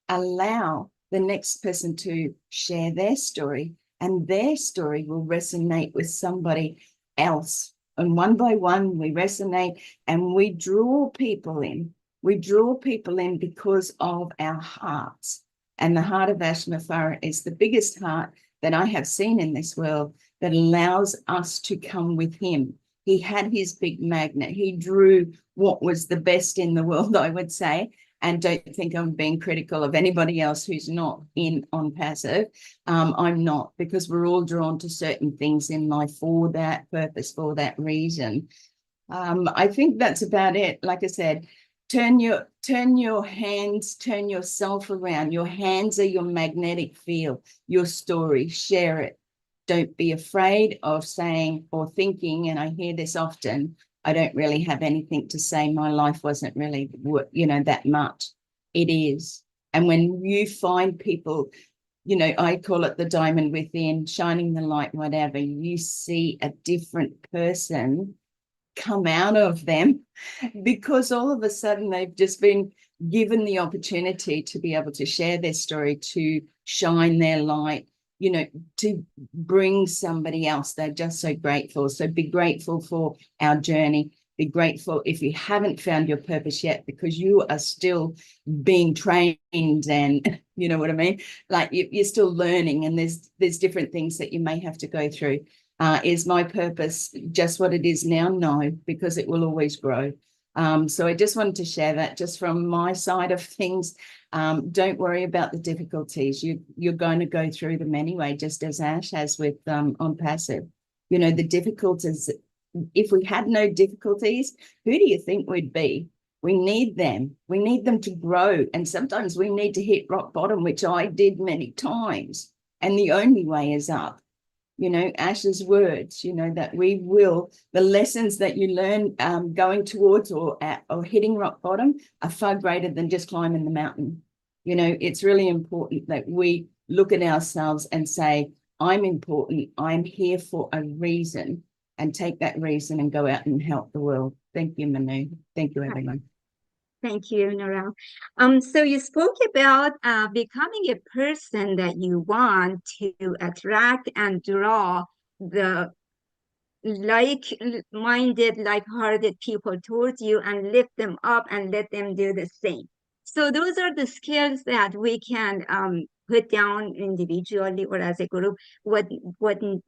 Speaker 7: allow the next person to share their story, and their story will resonate with somebody else. And one by one, we resonate and we draw people in. We draw people in because of our hearts. And the heart of Ashmafara is the biggest heart that I have seen in this world, that allows us to come with him. He had his big magnet. He drew what was the best in the world, I would say. And don't think I'm being critical of anybody else who's not in on passive. I'm not, because we're all drawn to certain things in life for that purpose, for that reason. I think that's about it. Like I said, turn your hands, turn yourself around. Your hands are your magnetic field, your story, share it. Don't be afraid of saying or thinking, and I hear this often, I don't really have anything to say. My life wasn't really, you know, that much. It is. And when you find people, you know, I call it the diamond within, shining the light, whatever, you see a different person come out of them, because all of a sudden they've just been given the opportunity to be able to share their story, to shine their light, you know, to bring somebody else. They're just so grateful. So be grateful for our journey. Be grateful if you haven't found your purpose yet, because you are still being trained, and you know what I mean? Like you're still learning, and there's different things that you may have to go through. Is my purpose just what it is now? No, because it will always grow. So I just wanted to share that just from my side of things. Don't worry about the difficulties. You're going to go through them anyway, just as Ash has with on passive. You know, the difficulties, if we had no difficulties, who do you think we'd be? We need them. We need them to grow. And sometimes we need to hit rock bottom, which I did many times. And the only way is up. You know, Ash's words, you know, that we will, the lessons that you learn going towards or hitting rock bottom are far greater than just climbing the mountain. You know, it's really important that we look at ourselves and say, I'm important, I'm here for a reason, and take that reason and go out and help the world. Thank you, Manu. Thank you, everyone.
Speaker 1: Thank you, Nora. So you spoke about becoming a person that you want to attract and draw the like-minded, like-hearted people towards you and lift them up and let them do the same. So those are the skills that we can put down individually or as a group, what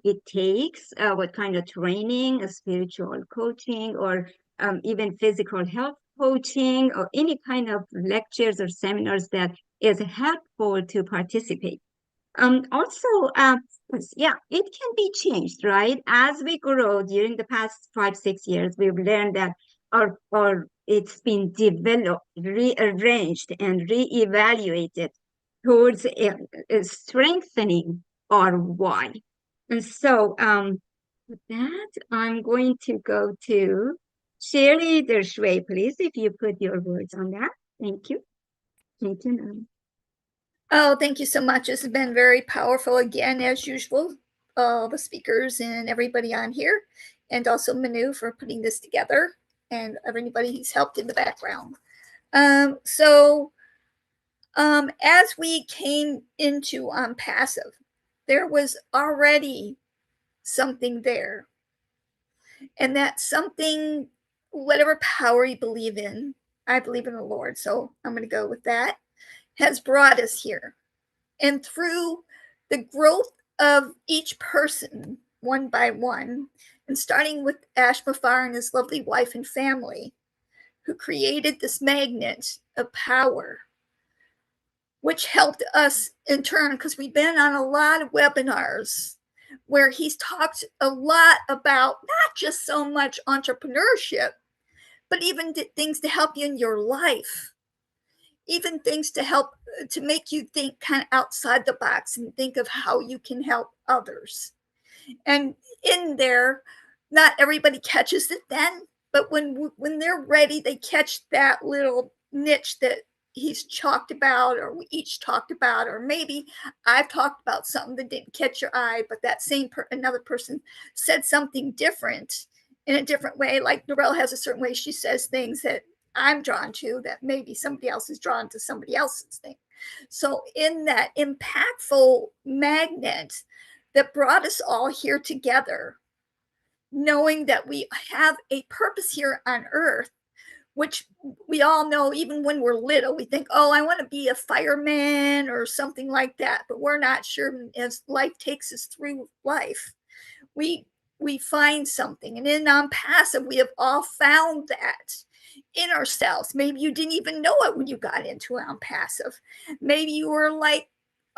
Speaker 1: it takes, what kind of training, spiritual coaching, or even physical health coaching, or any kind of lectures or seminars that is helpful to participate. Also, yeah, it can be changed, right? As we grow during the past 5-6 years, we've learned that our it's been developed, rearranged, and reevaluated towards strengthening our why. And so, with that, I'm going to go to Sherry Dershui, please, if you put your words on that. Thank you. Thank you.
Speaker 8: Oh, thank you so much. This has been very powerful again, as usual. The speakers and everybody on here, and also Manu for putting this together, and everybody who's helped in the background. As we came into passive, there was already something there. And that something, whatever power you believe in, I believe in the Lord, so I'm going to go with that, has brought us here. And through the growth of each person, one by one, and starting with Ashmafar and his lovely wife and family, who created this magnet of power, which helped us in turn, because we've been on a lot of webinars where he's talked a lot about not just so much entrepreneurship, but even things to help you in your life, even things to help to make you think kind of outside the box and think of how you can help others. And in there, not everybody catches it then, but when they're ready, they catch that little niche that he's talked about, or we each talked about, or maybe I've talked about something that didn't catch your eye, but that same another person said something different in a different way. Like Narelle has a certain way she says things that I'm drawn to, that maybe somebody else is drawn to somebody else's thing. So in that impactful magnet that brought us all here together, knowing that we have a purpose here on earth, which we all know, even when we're little, we think, oh, I want to be a fireman or something like that, but we're not sure. As life takes us through life, we find something. And in non-passive, we have all found that in ourselves. Maybe you didn't even know it when you got into non-passive. Maybe you were like,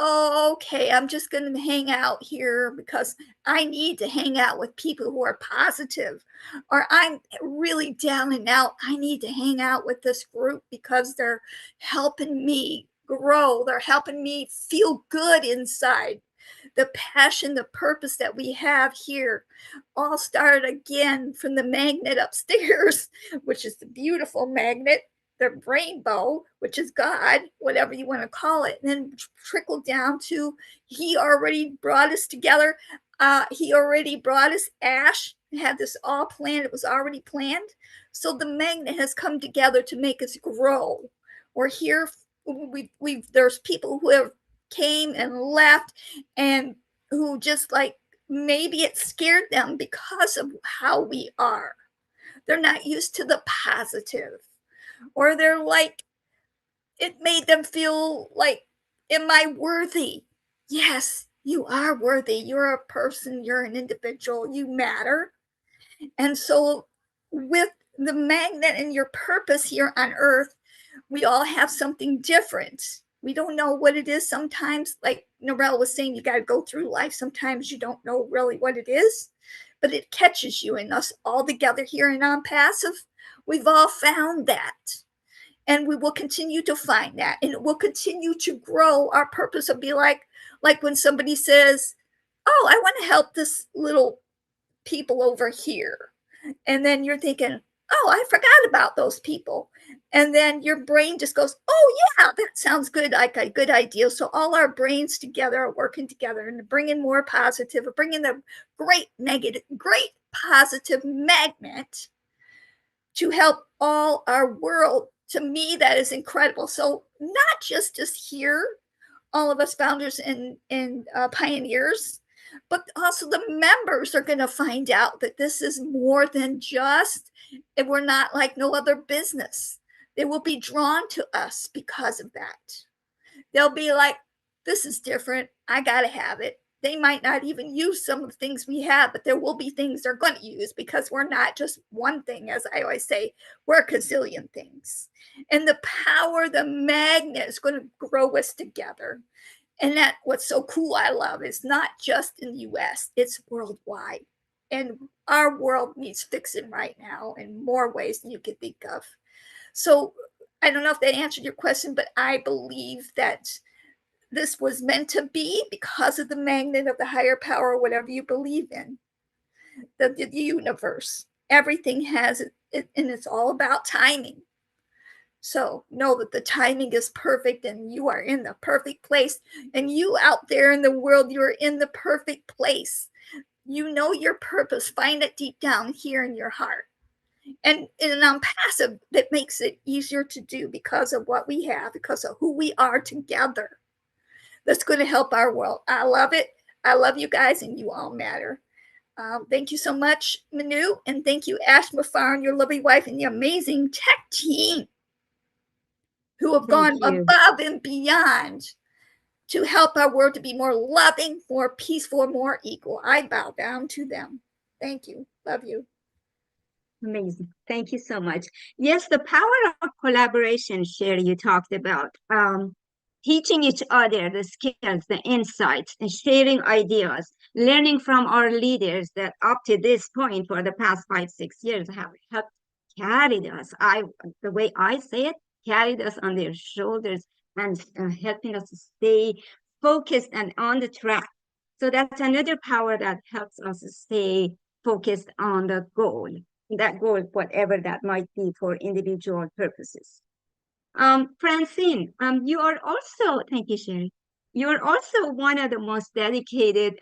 Speaker 8: oh, okay, I'm just going to hang out here because I need to hang out with people who are positive, or I'm really down and out. I need to hang out with this group because they're helping me grow. They're helping me feel good inside. The passion, the purpose that we have here all started again from the magnet upstairs, which is the beautiful magnet, the rainbow, which is God, whatever you want to call it, and then trickled down to he already brought us together. He already brought us Ash, had this all planned. It was already planned. So the magnet has come together to make us grow. We're here. There's people who have came and left, and who just like maybe it scared them because of how we are. They're not used to the positive, or they're like, it made them feel like, am I worthy? Yes, you are worthy. You're a person, you're an individual, you matter. And so with the magnet and your purpose here on earth, we all have something different. We don't know what it is sometimes. Like Narelle was saying, you got to go through life. Sometimes you don't know really what it is, but it catches you. And us all together here in non-passive, we've all found that. And we will continue to find that. And it will continue to grow. Our purpose will be like when somebody says, oh, I want to help this little people over here. And then you're thinking, oh, I forgot about those people. And then your brain just goes, oh, yeah, that sounds good. Like a good idea. So all our brains together are working together and bringing more positive, bringing the great positive magnet to help all our world To me, that is incredible. So not just here, all of us founders and pioneers, but also the members are going to find out that this is more than just, and we're not like no other business. They will be drawn to us because of that. They'll be like, this is different. I got to have it. They might not even use some of the things we have, but there will be things they're going to use because we're not just one thing. As I always say, we're a gazillion things. And the power, the magnet is going to grow us together. And that what's so cool, I love, is not just in the US, it's worldwide. And our world needs fixing right now in more ways than you can think of. So I don't know if that answered your question, but I believe that this was meant to be because of the magnet of the higher power, whatever you believe in, the universe. Everything has it, and it's all about timing. So know that the timing is perfect and you are in the perfect place. And you out there in the world, you're in the perfect place. You know your purpose. Find it deep down here in your heart. And I'm passive, that makes it easier to do because of what we have, because of who we are together. That's going to help our world. I love it. I love you guys, and you all matter. Thank you so much, Manu, and thank you, Ash Mafarin, your lovely wife, and the amazing tech team who have gone above and beyond to help our world to be more loving, more peaceful, more equal. I bow down to them. Thank you. Love you.
Speaker 1: Amazing. Thank you so much. Yes, the power of collaboration, Sherry, you talked about. Teaching each other the skills, the insights, and sharing ideas, learning from our leaders that up to this point for the past 5-6 years have helped carried us. The way I say it, carried us on their shoulders and helping us to stay focused and on the track. So that's another power that helps us stay focused on the goal, whatever that might be for individual purposes. Francine, you are also, thank you, Sherry. You're also one of the most dedicated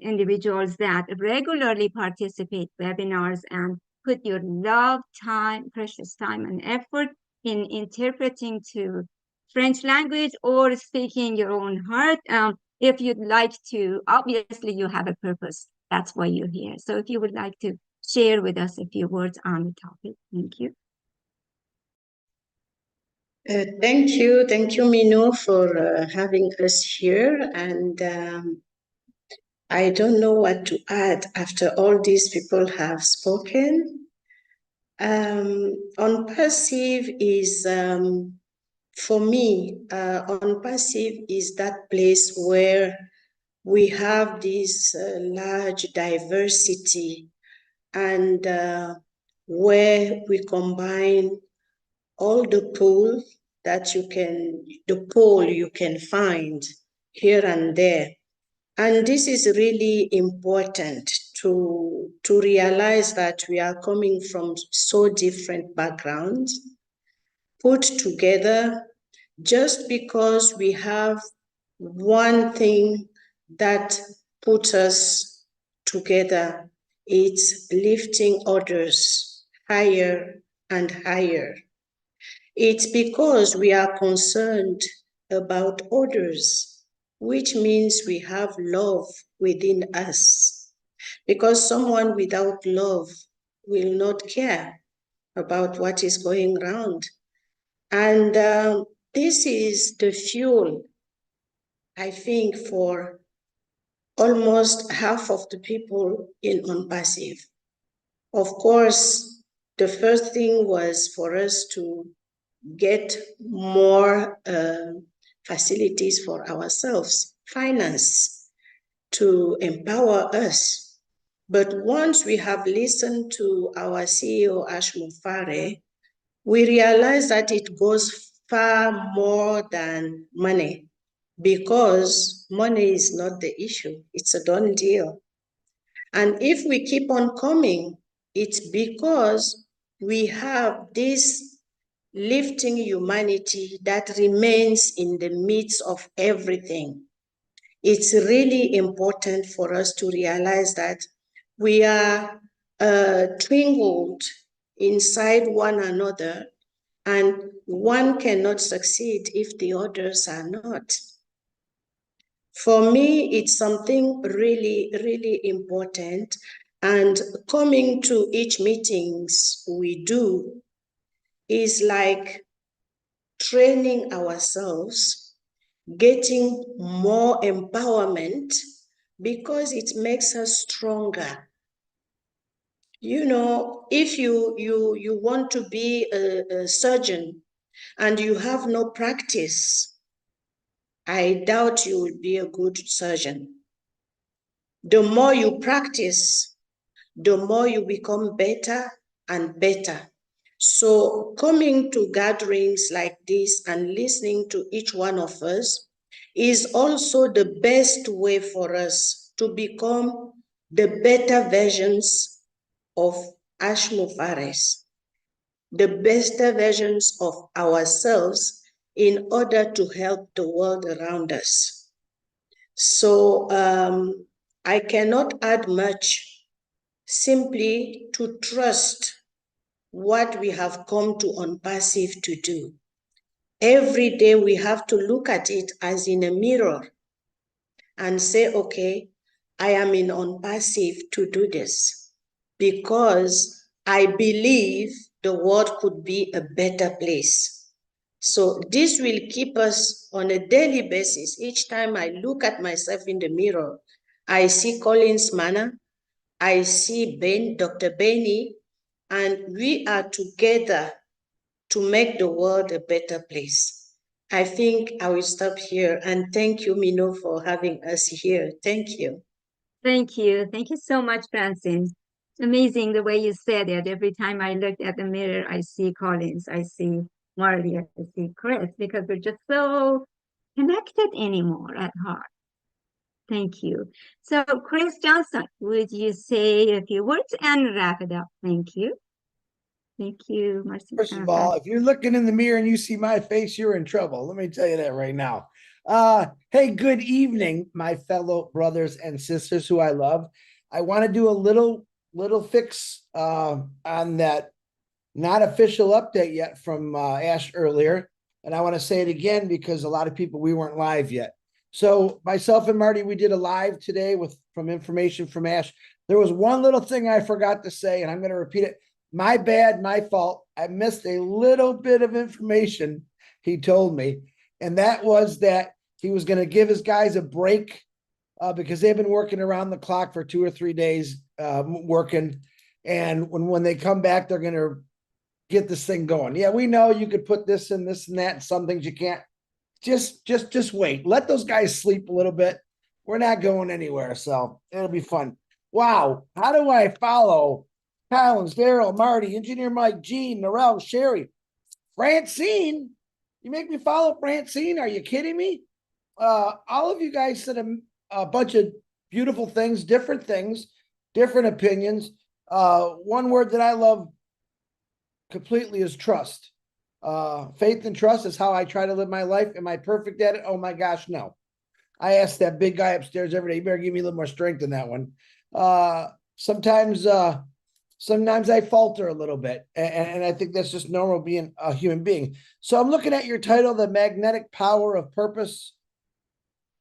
Speaker 1: individuals that regularly participate webinars and put your love, time, precious time and effort in interpreting to French language or speaking your own heart. If you'd like to, obviously you have a purpose. That's why you're here. So if you would like to share with us a few words on the topic, thank you.
Speaker 9: Thank you, Minu, for having us here. And I don't know what to add after all these people have spoken. On passive is, for me, on passive is that place where we have this large diversity and where we combine all the pool you can find here and there. And this is really important to realize that we are coming from so different backgrounds, put together just because we have one thing that puts us together. It's lifting others higher and higher. It's because we are concerned about others, which means we have love within us. Because someone without love will not care about what is going around. And this is the fuel, I think, for almost half of the people in On-Passive. Of course, the first thing was for us to get more facilities for ourselves, finance, to empower us. But once we have listened to our CEO, Ash Mafarin, we realize that it goes far more than money, because money is not the issue. It's a done deal. And if we keep on coming, it's because we have this lifting humanity that remains in the midst of everything. It's really important for us to realize that we are twinkled inside one another, and one cannot succeed if the others are not. For me, it's something really, really important. And coming to each meetings we do is like training ourselves, getting more empowerment, because it makes us stronger. You know, if you want to be a surgeon and you have no practice, I doubt you will be a good surgeon. The more you practice, the more you become better and better. So coming to gatherings like this and listening to each one of us is also the best way for us to become the better versions of Ashmu Fares, the better versions of ourselves in order to help the world around us. So I cannot add much, simply to trust what we have come to OnPassive to do. Every day we have to look at it as in a mirror and say, okay, I am in OnPassive to do this because I believe the world could be a better place. So this will keep us on a daily basis. Each time I look at myself in the mirror, I see Collins Mana, I see Dr. Benny, and we are together to make the world a better place. I think I will stop here, and thank you, Mino, for having us here. Thank you.
Speaker 1: Thank you. Thank you so much, Francine. Amazing the way you said it. Every time I look at the mirror, I see Collins, I see Marley, I see Chris, because we're just so connected anymore at heart. Thank you. So, Chris Johnson, would you say a few words and wrap it up? Thank you. Thank you, Marcy.
Speaker 10: First of all, if you're looking in the mirror and you see my face, you're in trouble. Let me tell you that right now. Hey, good evening, my fellow brothers and sisters who I love. I want to do a little fix on that not official update yet from Ash earlier. And I want to say it again because a lot of people, we weren't live yet. So myself and Marty, we did a live today from information from Ash. There was one little thing I forgot to say, and I'm going to repeat it. My bad, my fault. I missed a little bit of information he told me, and that was that he was going to give his guys a break because they've been working around the clock for 2 or 3 days working, and when they come back, they're going to get this thing going. Yeah, we know you could put this and this and that, and some things you can't. Just wait. Let those guys sleep a little bit. We're not going anywhere, so it'll be fun. Wow, how do I follow Collins, Daryl, Marty, Engineer Mike, Gene, Narelle, Sherry, Francine? You make me follow Francine? Are you kidding me? All of you guys said a bunch of beautiful things, different opinions. One word that I love completely is trust. Faith and trust is how I try to live my life. Am I perfect at it? Oh my gosh, no. I ask that big guy upstairs every day, you better give me a little more strength in that one. Sometimes I falter a little bit, and I think that's just normal being a human being. So I'm looking at your title, The Magnetic Power of Purpose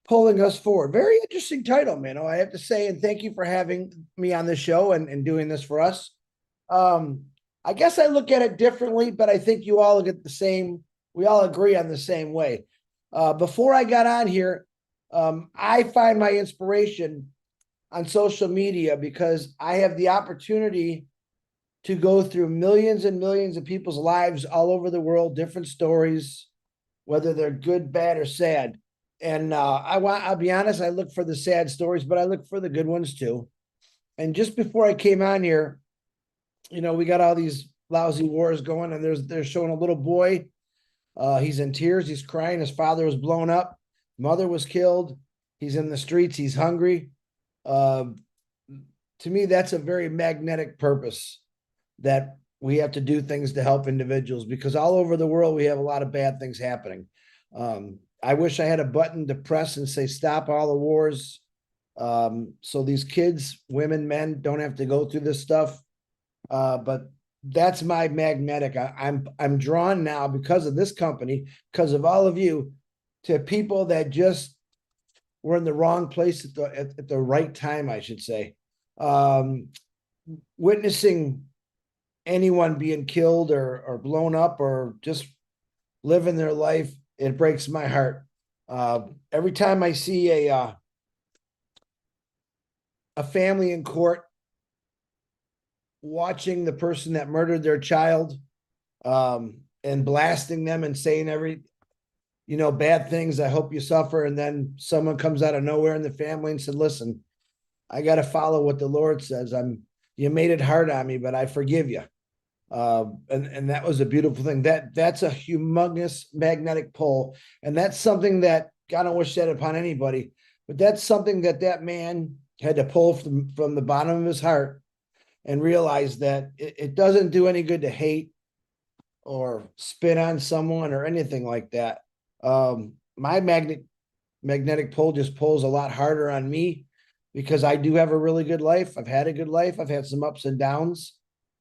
Speaker 10: Pulling Us Forward. Very interesting title, man. I have to say, and thank you for having me on this show and doing this for us. I guess I look at it differently, but I think you all get the same, we all agree on the same way. Before I got on here, I find my inspiration on social media because I have the opportunity to go through millions and millions of people's lives all over the world, different stories, whether they're good, bad, or sad. And I'll be honest, I look for the sad stories, but I look for the good ones too. And just before I came on here, we got all these lousy wars going, and they're showing a little boy. He's in tears. He's crying. His father was blown up. Mother was killed. He's in the streets. He's hungry. To me, that's a very magnetic purpose that we have to do things to help individuals, because all over the world, we have a lot of bad things happening. I wish I had a button to press and say, stop all the wars. So these kids, women, men don't have to go through this stuff. But that's my magnetic. I'm drawn now because of this company, because of all of you, to people that just were in the wrong place at the right time, I should say. Witnessing anyone being killed or blown up or just living their life, it breaks my heart. Every time I see a family in court watching the person that murdered their child, and blasting them and saying bad things, I hope you suffer. And then someone comes out of nowhere in the family and said, listen, I got to follow what the Lord says. You made it hard on me, but I forgive you. And that was a beautiful thing. That's a humongous magnetic pull. And that's something that God don't wish that upon anybody, but that's something that man had to pull from the bottom of his heart and realize that it doesn't do any good to or spit on someone or anything like that. My magnetic pull just pulls a lot harder on me because I do have a really good life. I've had a good life. I've had some ups and downs.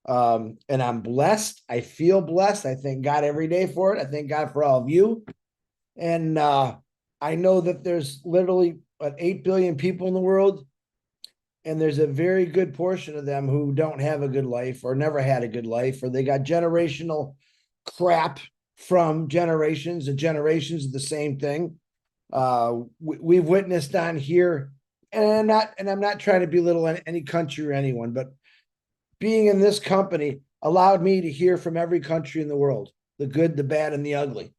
Speaker 10: And I'm blessed. I feel blessed. I thank God every day for it. I thank God for all of you. And I know that there's literally 8 billion people in the world. And there's a very good portion of them who don't have a good life or never had a good life, or they got generational crap from generations and generations of the same thing. We've witnessed on here, and I'm not trying to belittle any country or anyone, but being in this company allowed me to hear from every country in the world, the good, the bad, and the ugly.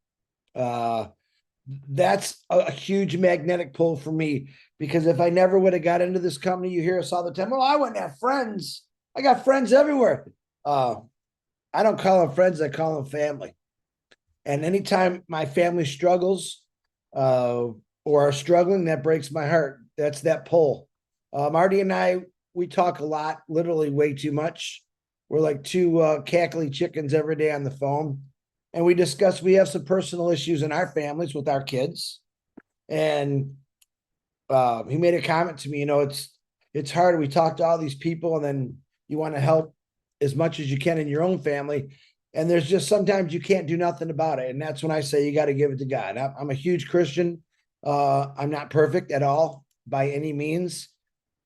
Speaker 10: That's a huge magnetic pull for me, because if I never would have got into this company, you hear us all the time, well, I wouldn't have friends. I got friends everywhere. I don't call them friends, I call them family. And anytime my family struggles or are struggling, that breaks my heart. That's that pull. Marty and I, we talk a lot, literally way too much. We're like two cackling chickens every day on the phone. And we have some personal issues in our families with our kids. And he made a comment to me, it's hard. We talk to all these people and then you want to help as much as you can in your own family. And there's just sometimes you can't do nothing about it. And that's when I say you got to give it to God. I'm a huge Christian. I'm not perfect at all by any means.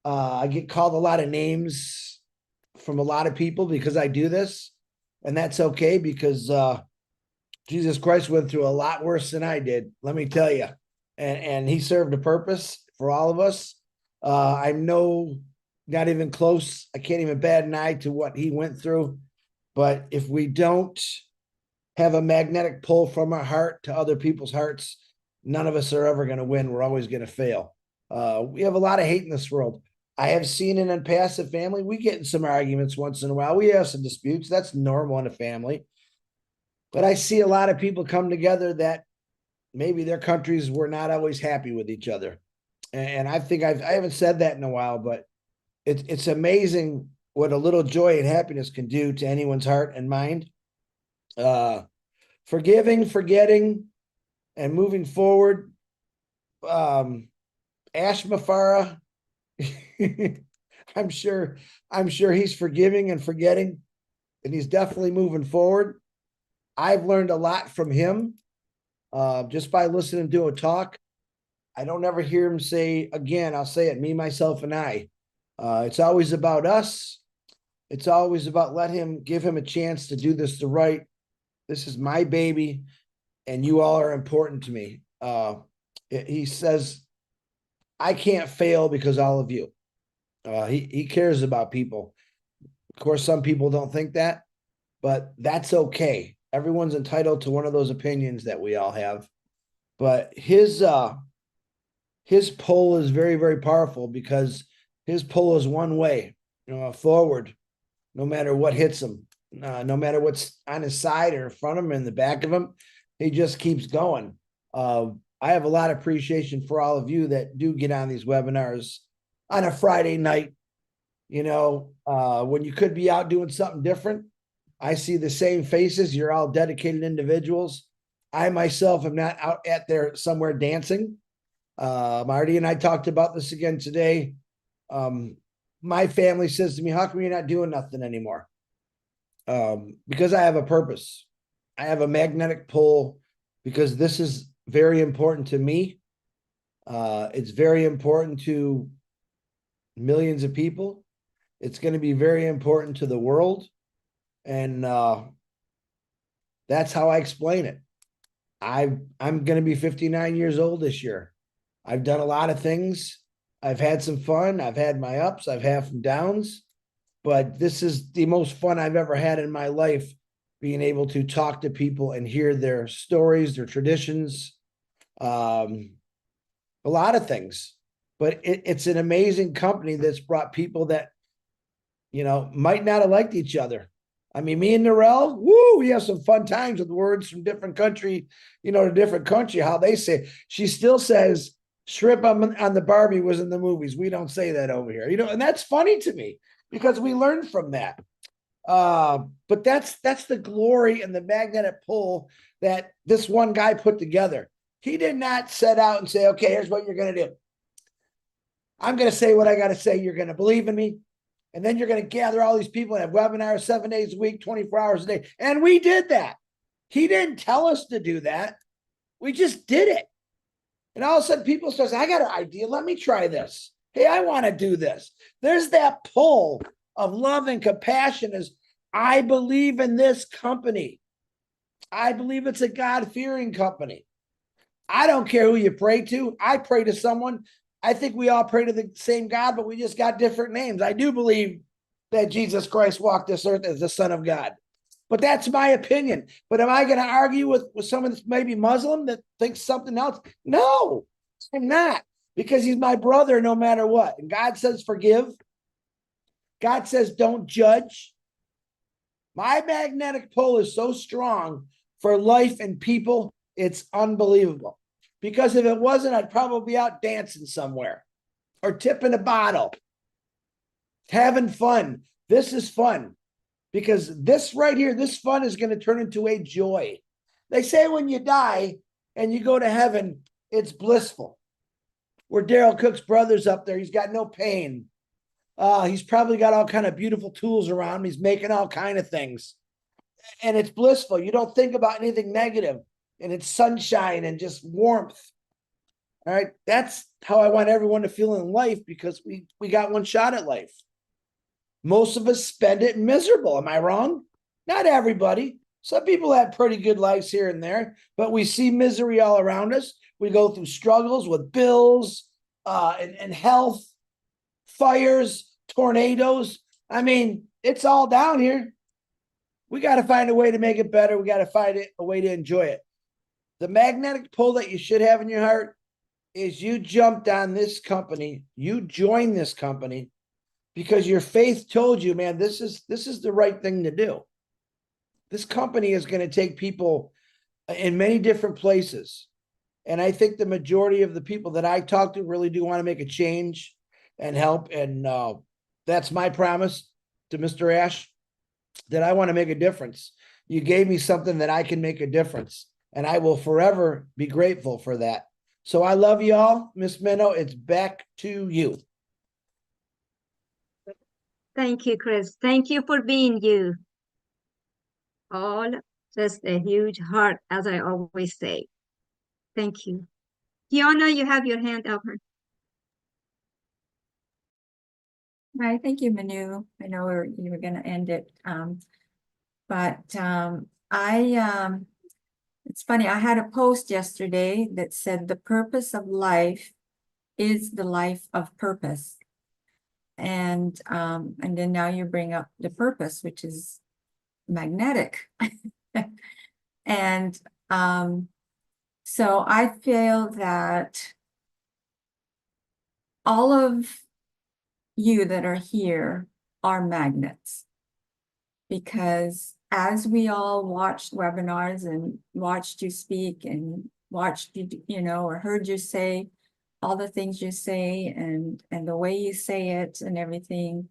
Speaker 10: I get called a lot of names from a lot of people because I do this. And that's okay, because Jesus Christ went through a lot worse than I did, let me tell you. And he served a purpose for all of us. I'm not even close. I can't even bat an eye to what he went through. But if we don't have a magnetic pull from our heart to other people's hearts, none of us are ever going to win. We're always going to fail. We have a lot of hate in this world. I have seen in a passive family, we get in some arguments once in a while. We have some disputes. That's normal in a family. But I see a lot of people come together that maybe their countries were not always happy with each other. And I think I haven't said that in a while, but it's amazing what a little joy and happiness can do to anyone's heart and mind. Forgiving, forgetting, and moving forward. Ash Mafara, I'm sure he's forgiving and forgetting, and he's definitely moving forward. I've learned a lot from him just by listening to him talk. I don't ever hear him say, again, I'll say it, me, myself, and I. It's always about us. It's always about give him a chance to do this right. This is my baby, and you all are important to me. He says, I can't fail because all of you. He cares about people. Of course, some people don't think that, but that's okay. Everyone's entitled to one of those opinions that we all have. But his pull is very, very powerful, because his pull is one way, forward, no matter what hits him, no matter what's on his side or in front of him, in the back of him, he just keeps going. I have a lot of appreciation for all of you that do get on these webinars on a Friday night, when you could be out doing something different. I see the same faces. You're all dedicated individuals. I myself am not out at there somewhere dancing. Marty and I talked about this again today. My family says to me, how come you're not doing nothing anymore? because I have a purpose. I have a magnetic pull because this is very important to me. It's very important to millions of people. It's going to be very important to the world. And that's how I explain it. I'm going to be 59 years old this year. I've done a lot of things. I've had some fun. I've had my ups. I've had some downs. But this is the most fun I've ever had in my life, being able to talk to people and hear their stories, their traditions, a lot of things. But it's an amazing company that's brought people that, you know, might not have liked each other. I mean, me and Narelle, woo, we have some fun times with words from different country, you know, to different country, how they say. She still says shrimp on the Barbie was in the movies. We don't say that over here, you know, and that's funny to me because we learned from that. But that's the glory and the magnetic pull that this one guy put together. He did not set out and say, okay, here's what you're going to do. I'm going to say what I got to say. You're going to believe in me. And then you're going to gather all these people and have webinars 7 days a week, 24 hours a day. And we did that. He didn't tell us to do that. We just did it. And all of a sudden people start saying, I got an idea. Let me try this. Hey, I want to do this. There's that pull of love and compassion is, I believe in this company. I believe it's a God-fearing company. I don't care who you pray to. I pray to someone. I think we all pray to the same God, but we just got different names. I do believe that Jesus Christ walked this earth as the Son of God. But that's my opinion. But am I going to argue with someone that's maybe Muslim that thinks something else? No, I'm not. Because he's my brother no matter what. And God says forgive. God says don't judge. My magnetic pull is so strong for life and people, it's unbelievable. Because if it wasn't, I'd probably be out dancing somewhere or tipping a bottle, having fun. This is fun because this right here, this fun is going to turn into a joy. They say when you die and you go to heaven, it's blissful. Where Daryl Cook's brother's up there, he's got no pain. He's probably got all kind of beautiful tools around him. He's making all kind of things. And it's blissful. You don't think about anything negative. And it's sunshine and just warmth. All right. That's how I want everyone to feel in life because we got one shot at life. Most of us spend it miserable. Am I wrong? Not everybody. Some people have pretty good lives here and there, but we see misery all around us. We go through struggles with bills and health, fires, tornadoes. I mean, it's all down here. We got to find a way to make it better. We got to find a way to enjoy it. The magnetic pull that you should have in your heart is you jumped on this company, you joined this company because your faith told you, man, this is the right thing to do. This company is going to take people in many different places. And I think the majority of the people that I talk to really do want to make a change and help. And that's my promise to Mr. Ash, that I want to make a difference. You gave me something that I can make a difference. And I will forever be grateful for that. So I love you all. Miss Minnow, it's back to you.
Speaker 1: Thank you, Chris. Thank you for being you. All just a huge heart, as I always say. Thank you. Kiana, you have your hand up.
Speaker 11: Right, thank you, Manu. I know you were going to end it, it's funny. I had a post yesterday that said the purpose of life is the life of purpose, and then now you bring up the purpose, which is magnetic, and so I feel that all of you that are here are magnets, because as we all watched webinars and watched you speak and watched you, or heard you say all the things you say and the way you say it and everything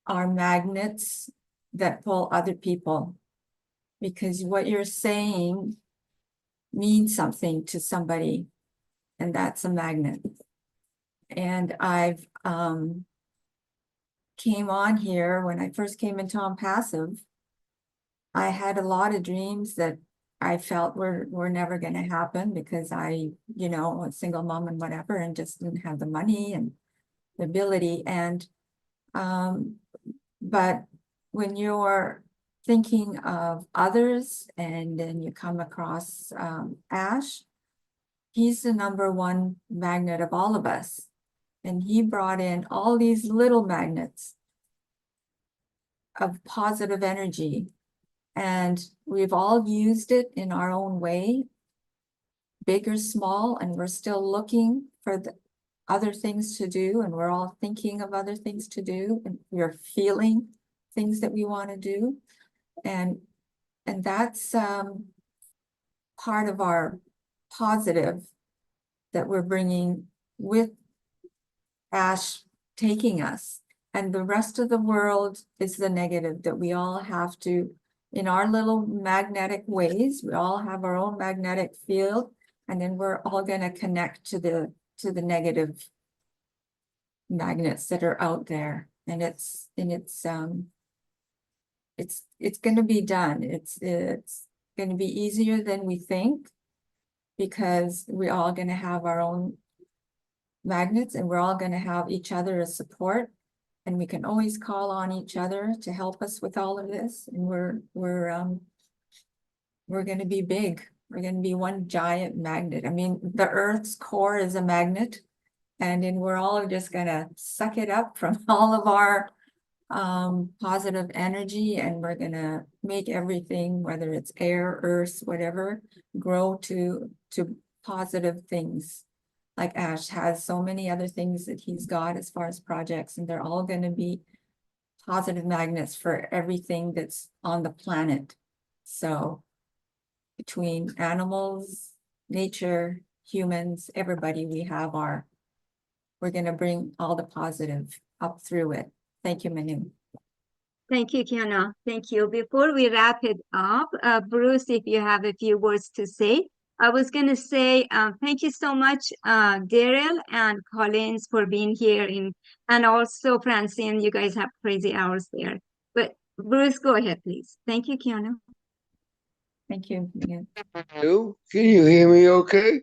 Speaker 11: are magnets that pull other people, because what you're saying means something to somebody, and that's a magnet. And I've came on here when I first came into On Passive, I had a lot of dreams that I felt were never going to happen because I, you know, a single mom and whatever, and just didn't have the money and the ability. And, but when you're thinking of others and then you come across Ash, he's the #1 magnet of all of us. And he brought in all these little magnets of positive energy. And we've all used it in our own way, big or small, and we're still looking for the other things to do, and we're all thinking of other things to do, and we're feeling things that we want to do. And that's part of our positive that we're bringing with Ash taking us. And the rest of the world is the negative that we all have to, in our little magnetic ways, we all have our own magnetic field, and then we're all going to connect to the negative magnets that are out there. And it's going to be done. It's going to be easier than we think, because we're all going to have our own magnets, and we're all going to have each other as support, and we can always call on each other to help us with all of this. And we're going to be big. We're going to be one giant magnet. I mean, the Earth's core is a magnet, and then we're all just going to suck it up from all of our positive energy, and we're going to make everything, whether it's air, earth, whatever, grow to positive things. Like Ash has so many other things that he's got as far as projects, and they're all going to be positive magnets for everything that's on the planet. So between animals, nature, humans, everybody, we're going to bring all the positive up through it. Thank you, Manu.
Speaker 1: Thank you, Kiana. Thank you. Before we wrap it up, Bruce, if you have a few words to say. I was going to say thank you so much, Daryl and Collins, for being here, and also Francine. You guys have crazy hours there. But Bruce, go ahead, please. Thank you, Kiana.
Speaker 11: Thank you.
Speaker 12: Can you hear me okay?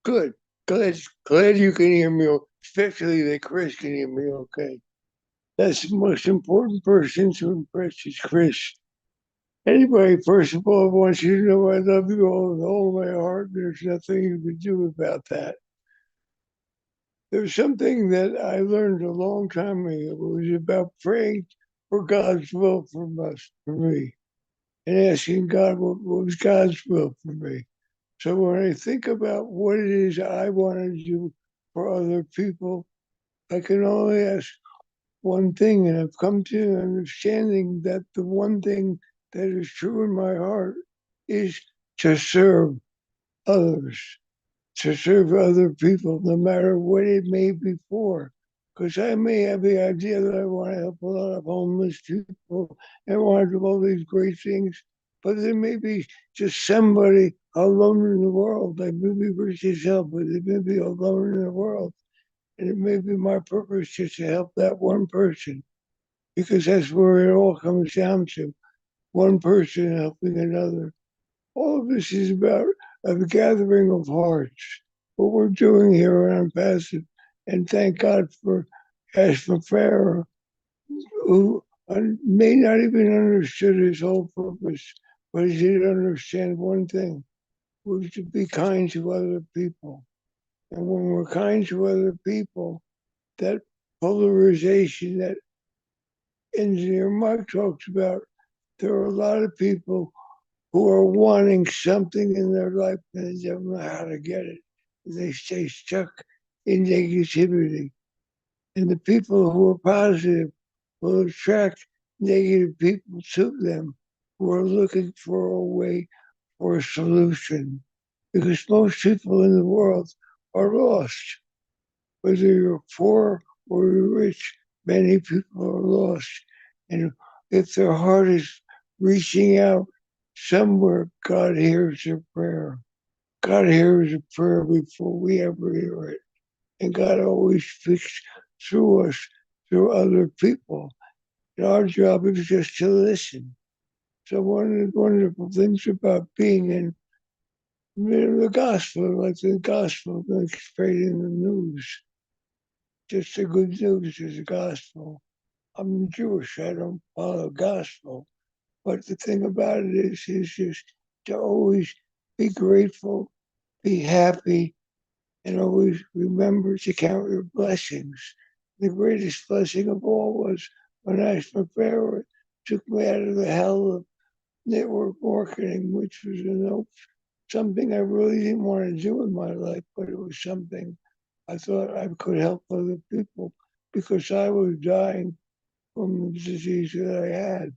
Speaker 12: Good. Glad you can hear me, especially that Chris can hear me okay. That's the most important person to impress is Chris. Anyway, first of all, I want you to know I love you all with all my heart. There's nothing you can do about that. There's something that I learned a long time ago. It was about praying for God's will for me, and asking God what was God's will for me. So when I think about what it is I want to do for other people, I can only ask one thing, and I've come to an understanding that the one thing that is true in my heart is to serve others, to serve other people, no matter what it may be for. Because I may have the idea that I want to help a lot of homeless people and want to do all these great things, but there may be just somebody alone in the world. Like maybe Richard's help, but they may be alone in the world. And it may be my purpose just to help that one person, because that's where it all comes down to. One person helping another. All of this is about a gathering of hearts. What we're doing here on Passive, and thank God for Ash Farah, who may not even understood his whole purpose, but he did understand one thing, was to be kind to other people. And when we're kind to other people, that polarization that Engineer Mike talks about, there are a lot of people who are wanting something in their life and they don't know how to get it. They stay stuck in negativity. And the people who are positive will attract negative people to them who are looking for a way or a solution. Because most people in the world are lost. Whether you're poor or you're rich, many people are lost. And if their heart is reaching out somewhere, God hears their prayer. God hears a prayer before we ever hear it. And God always speaks through us, through other people. And our job is just to listen. So one of the wonderful things about being in the gospel, like the gospel, like straight in the news. Just the good news is the gospel. I'm Jewish, I don't follow gospel. But the thing about it is just to always be grateful, be happy, and always remember to count your blessings. The greatest blessing of all was when Ashma Farah took me out of the hell of network marketing, which was something I really didn't want to do in my life, but it was something I thought I could help other people because I was dying from the disease that I had.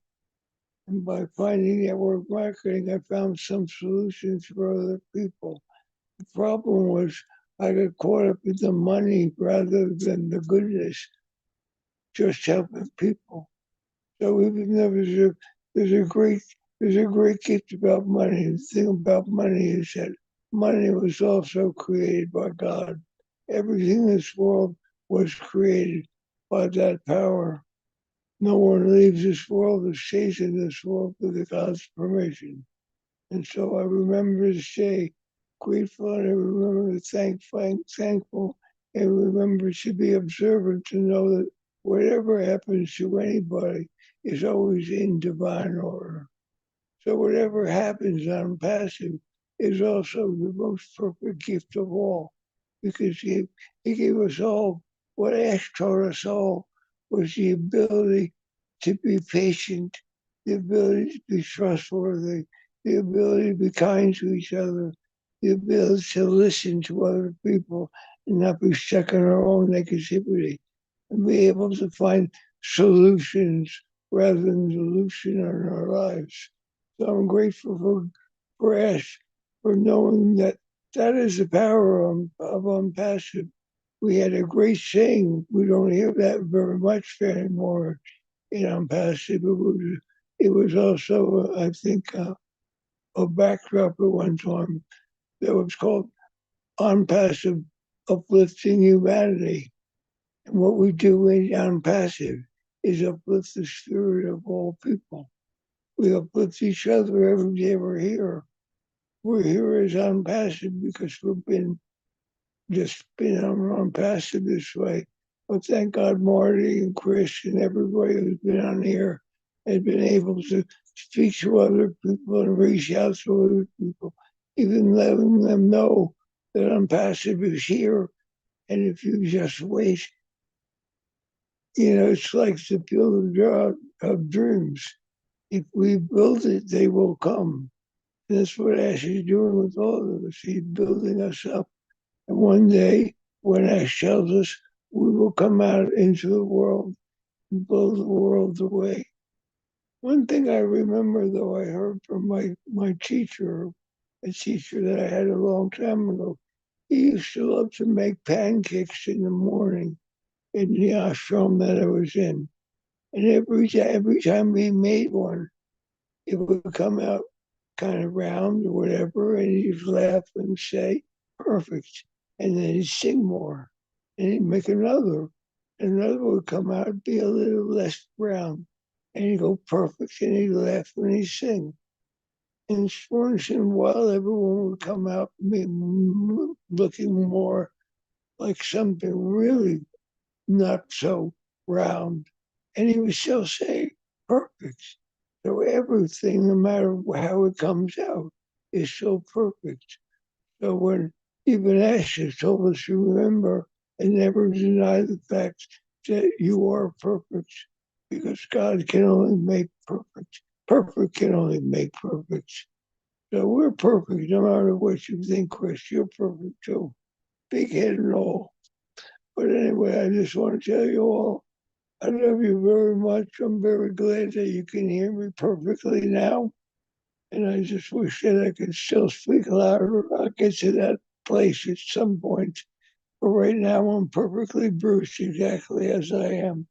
Speaker 12: And by finding network marketing, I found some solutions for other people. The problem was I got caught up in the money rather than the goodness, just helping people. So even though there's a great gift about money. The thing about money is that money was also created by God. Everything in this world was created by that power. No one leaves this world or stays in this world with God's permission. And so I remember to stay grateful and I remember to thankful and remember to be observant to know that whatever happens to anybody is always in divine order. So whatever happens on passive is also the most perfect gift of all because he gave us all, what Ash taught us all was the ability to be patient, the ability to be trustworthy, the ability to be kind to each other, the ability to listen to other people and not be stuck in our own negativity, and be able to find solutions rather than solution in our lives. So I'm grateful for Ash for knowing that that is the power of Unpassive. We had a great saying. We don't hear that very much anymore in Unpassive. It was also, I think, a backdrop at one time that was called Unpassive Uplifting Humanity. And what we do in Unpassive is uplift the spirit of all people. We uplift each other every day we're here. We're here as Unpassive because we've been Unpassive this way. But thank God Marty and Chris and everybody who's been on here has been able to speak to other people and reach out to other people, even letting them know that Unpassive is here. And if you just wait, it's like the builder of dreams. If we build it, they will come. And that's what Ash is doing with all of us. He's building us up. And one day, when Ash tells us, we will come out into the world and blow the world away. One thing I remember, though, I heard from my teacher, a teacher that I had a long time ago. He used to love to make pancakes in the morning in the ashram that I was in. And every time he made one, it would come out kind of round or whatever, and he'd laugh and say, perfect. And then he'd sing more. And he'd make another. And another would come out, be a little less round. And he'd go perfect, and he'd laugh when he'd sing. And once in a while, everyone would come out looking more like something really not so round. And he would still say, perfect. So everything, no matter how it comes out, is so perfect. So when even Ash has told us to remember and never deny the fact that you are perfect, because God can only make perfect. Perfect can only make perfect. So we're perfect no matter what you think, Chris. You're perfect too. Big head and all. But anyway, I just want to tell you all, I love you very much. I'm very glad that you can hear me perfectly now. And I just wish that I could still speak louder. I'll get to that place at some point. But right now, I'm perfectly Bruce, exactly as I am.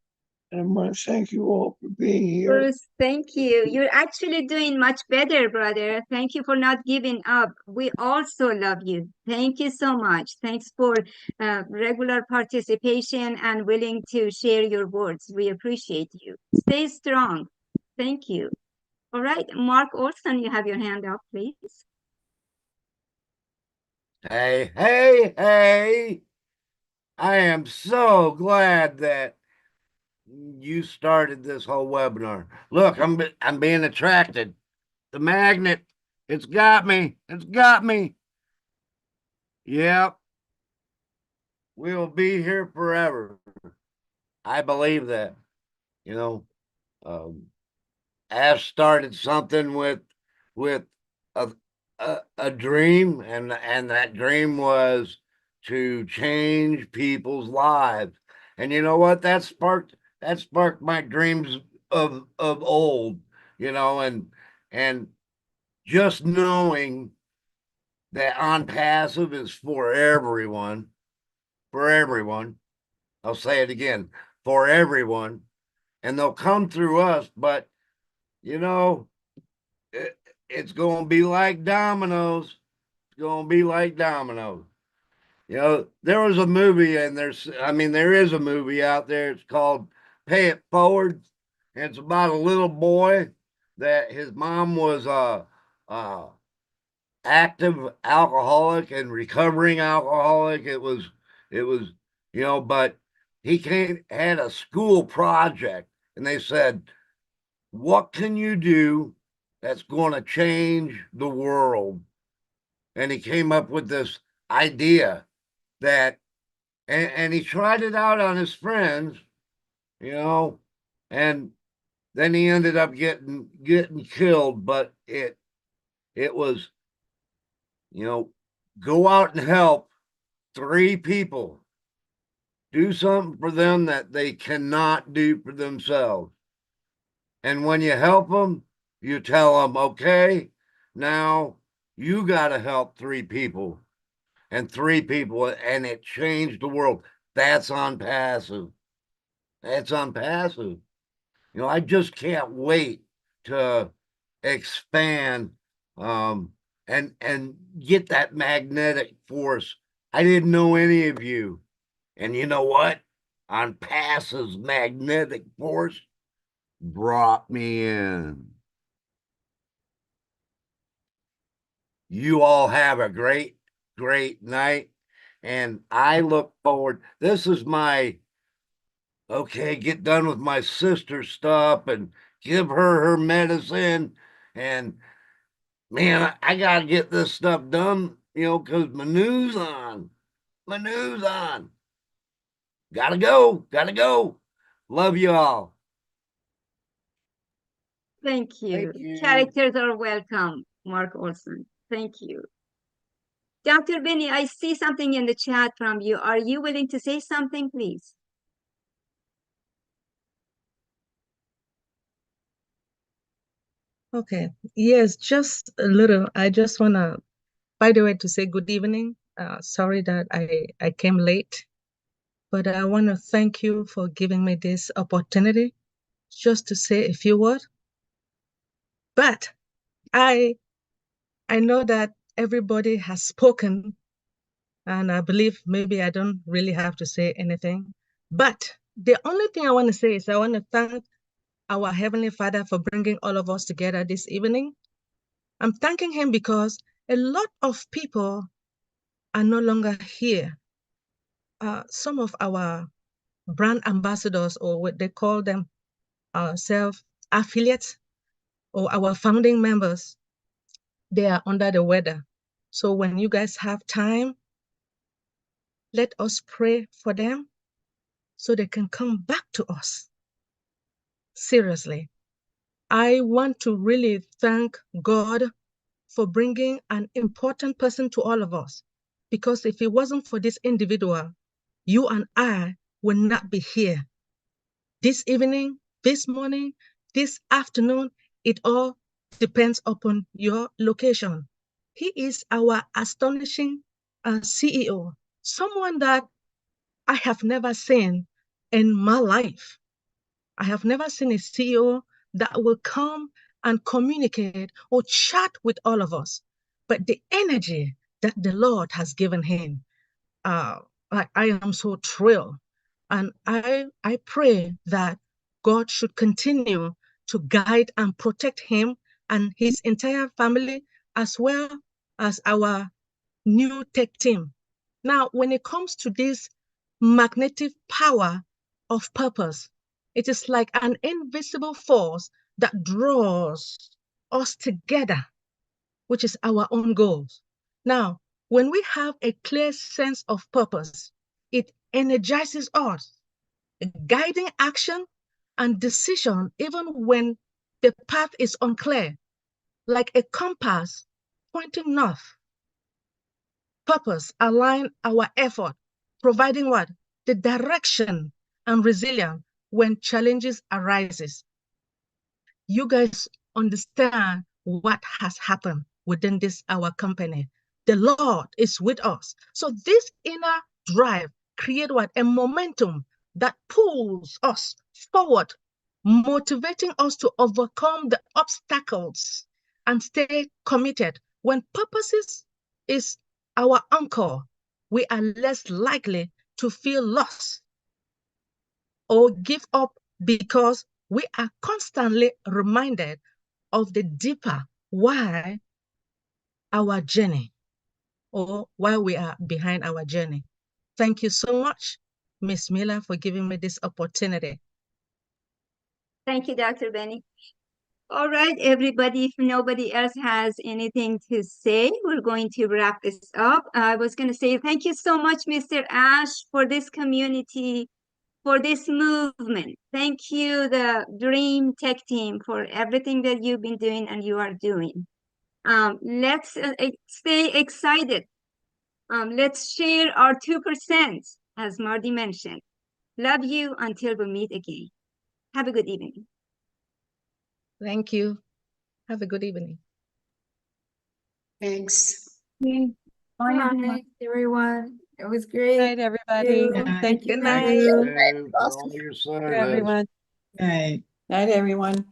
Speaker 12: And I want to thank you all for being here.
Speaker 1: Bruce, thank you. You're actually doing much better, brother. Thank you for not giving up. We also love you. Thank you so much. Thanks for regular participation and willing to share your words. We appreciate you. Stay strong. Thank you. All right, Mark Olson, you have your hand up, please.
Speaker 13: Hey, hey, hey. I am so glad that you started this whole webinar. Look, I'm being attracted. The magnet, it's got me. It's got me. Yep. We'll be here forever. I believe that. You know, Ash started something with a dream, and that dream was to change people's lives. And you know what? That sparked my dreams of old, you know, and just knowing that On Passive is for everyone, for everyone. I'll say it again, for everyone, and they'll come through us, but you know, it's going to be like dominoes. It's going to be like dominoes. You know, there was a movie, and there is a movie out there. It's called Pay It Forward. And it's about a little boy that his mom was a active alcoholic and recovering alcoholic. It was, you know, but he had a school project, and they said, what can you do that's going to change the world? And he came up with this idea that, and he tried it out on his friends, you know, and then he ended up getting killed. But it was, you know, go out and help 3 people. Do something for them that they cannot do for themselves. And when you help them, you tell them, okay, now you got to help 3 people and 3 people, and it changed the world. That's On Passive. That's On Passive. You know, I just can't wait to expand and get that magnetic force. I didn't know any of you. And you know what? On Passive's magnetic force brought me in. You all have a great, great night. And I look forward. This is my, okay, get done with my sister's stuff and give her medicine. And man, I got to get this stuff done, you know, because Manu's on. Manu's on. Gotta go. Gotta go. Love you all.
Speaker 1: Thank you.
Speaker 13: Thank you.
Speaker 1: Characters are welcome, Mark Olson. Thank you. Dr. Benny, I see something in the chat from you. Are you willing to say something, please?
Speaker 14: Okay. Yes, just a little. I just want to, by the way, to say good evening. Sorry that I came late, but I want to thank you for giving me this opportunity just to say a few words. But I know that everybody has spoken, and I believe maybe I don't really have to say anything. But the only thing I want to say is I want to thank our Heavenly Father for bringing all of us together this evening. I'm thanking him because a lot of people are no longer here. Some of our brand ambassadors, or what they call them, self-affiliates, or our founding members, they are under the weather. So when you guys have time, let us pray for them so they can come back to us. Seriously, I want to really thank God for bringing an important person to all of us. Because if it wasn't for this individual, you and I will not be here. This evening, this morning, this afternoon, it all depends upon your location. He is our astonishing CEO, someone that I have never seen in my life. I have never seen a CEO that will come and communicate or chat with all of us. But the energy that the Lord has given him, I am so thrilled. And I pray that God should continue to guide and protect him and his entire family, as well as our new tech team. Now, when it comes to this magnetic power of purpose, it is like an invisible force that draws us together, which is our own goals. Now, when we have a clear sense of purpose, it energizes us, guiding action and decision even when the path is unclear, like a compass pointing north. Purpose align our effort, providing what? The direction and resilience when challenges arises. You guys understand what has happened within this our company. The Lord is with us. So this inner drive create what? A momentum that pulls us forward, motivating us to overcome the obstacles and stay committed. When purposes is our anchor, we are less likely to feel lost or give up because we are constantly reminded of the deeper why our journey or why we are behind our journey. Thank you so much, Ms. Miller, for giving me this opportunity.
Speaker 1: Thank you, Dr. Benny. All right, everybody, if nobody else has anything to say, we're going to wrap this up. I was going to say thank you so much, Mr. Ash, for this community, for this movement. Thank you, the Dream Tech team, for everything that you've been doing and you are doing. Let's stay excited. Let's share our 2%, as Marty mentioned. Love you until we meet again. Have a good evening.
Speaker 14: Thank you. Have a good evening.
Speaker 9: Thanks.
Speaker 11: Bye, everyone. It was great.
Speaker 6: Good night, everybody.
Speaker 11: Thank you.
Speaker 14: Good
Speaker 11: Thank
Speaker 14: night.
Speaker 11: you.
Speaker 13: For all your service.
Speaker 6: Everyone.
Speaker 7: Night, everyone.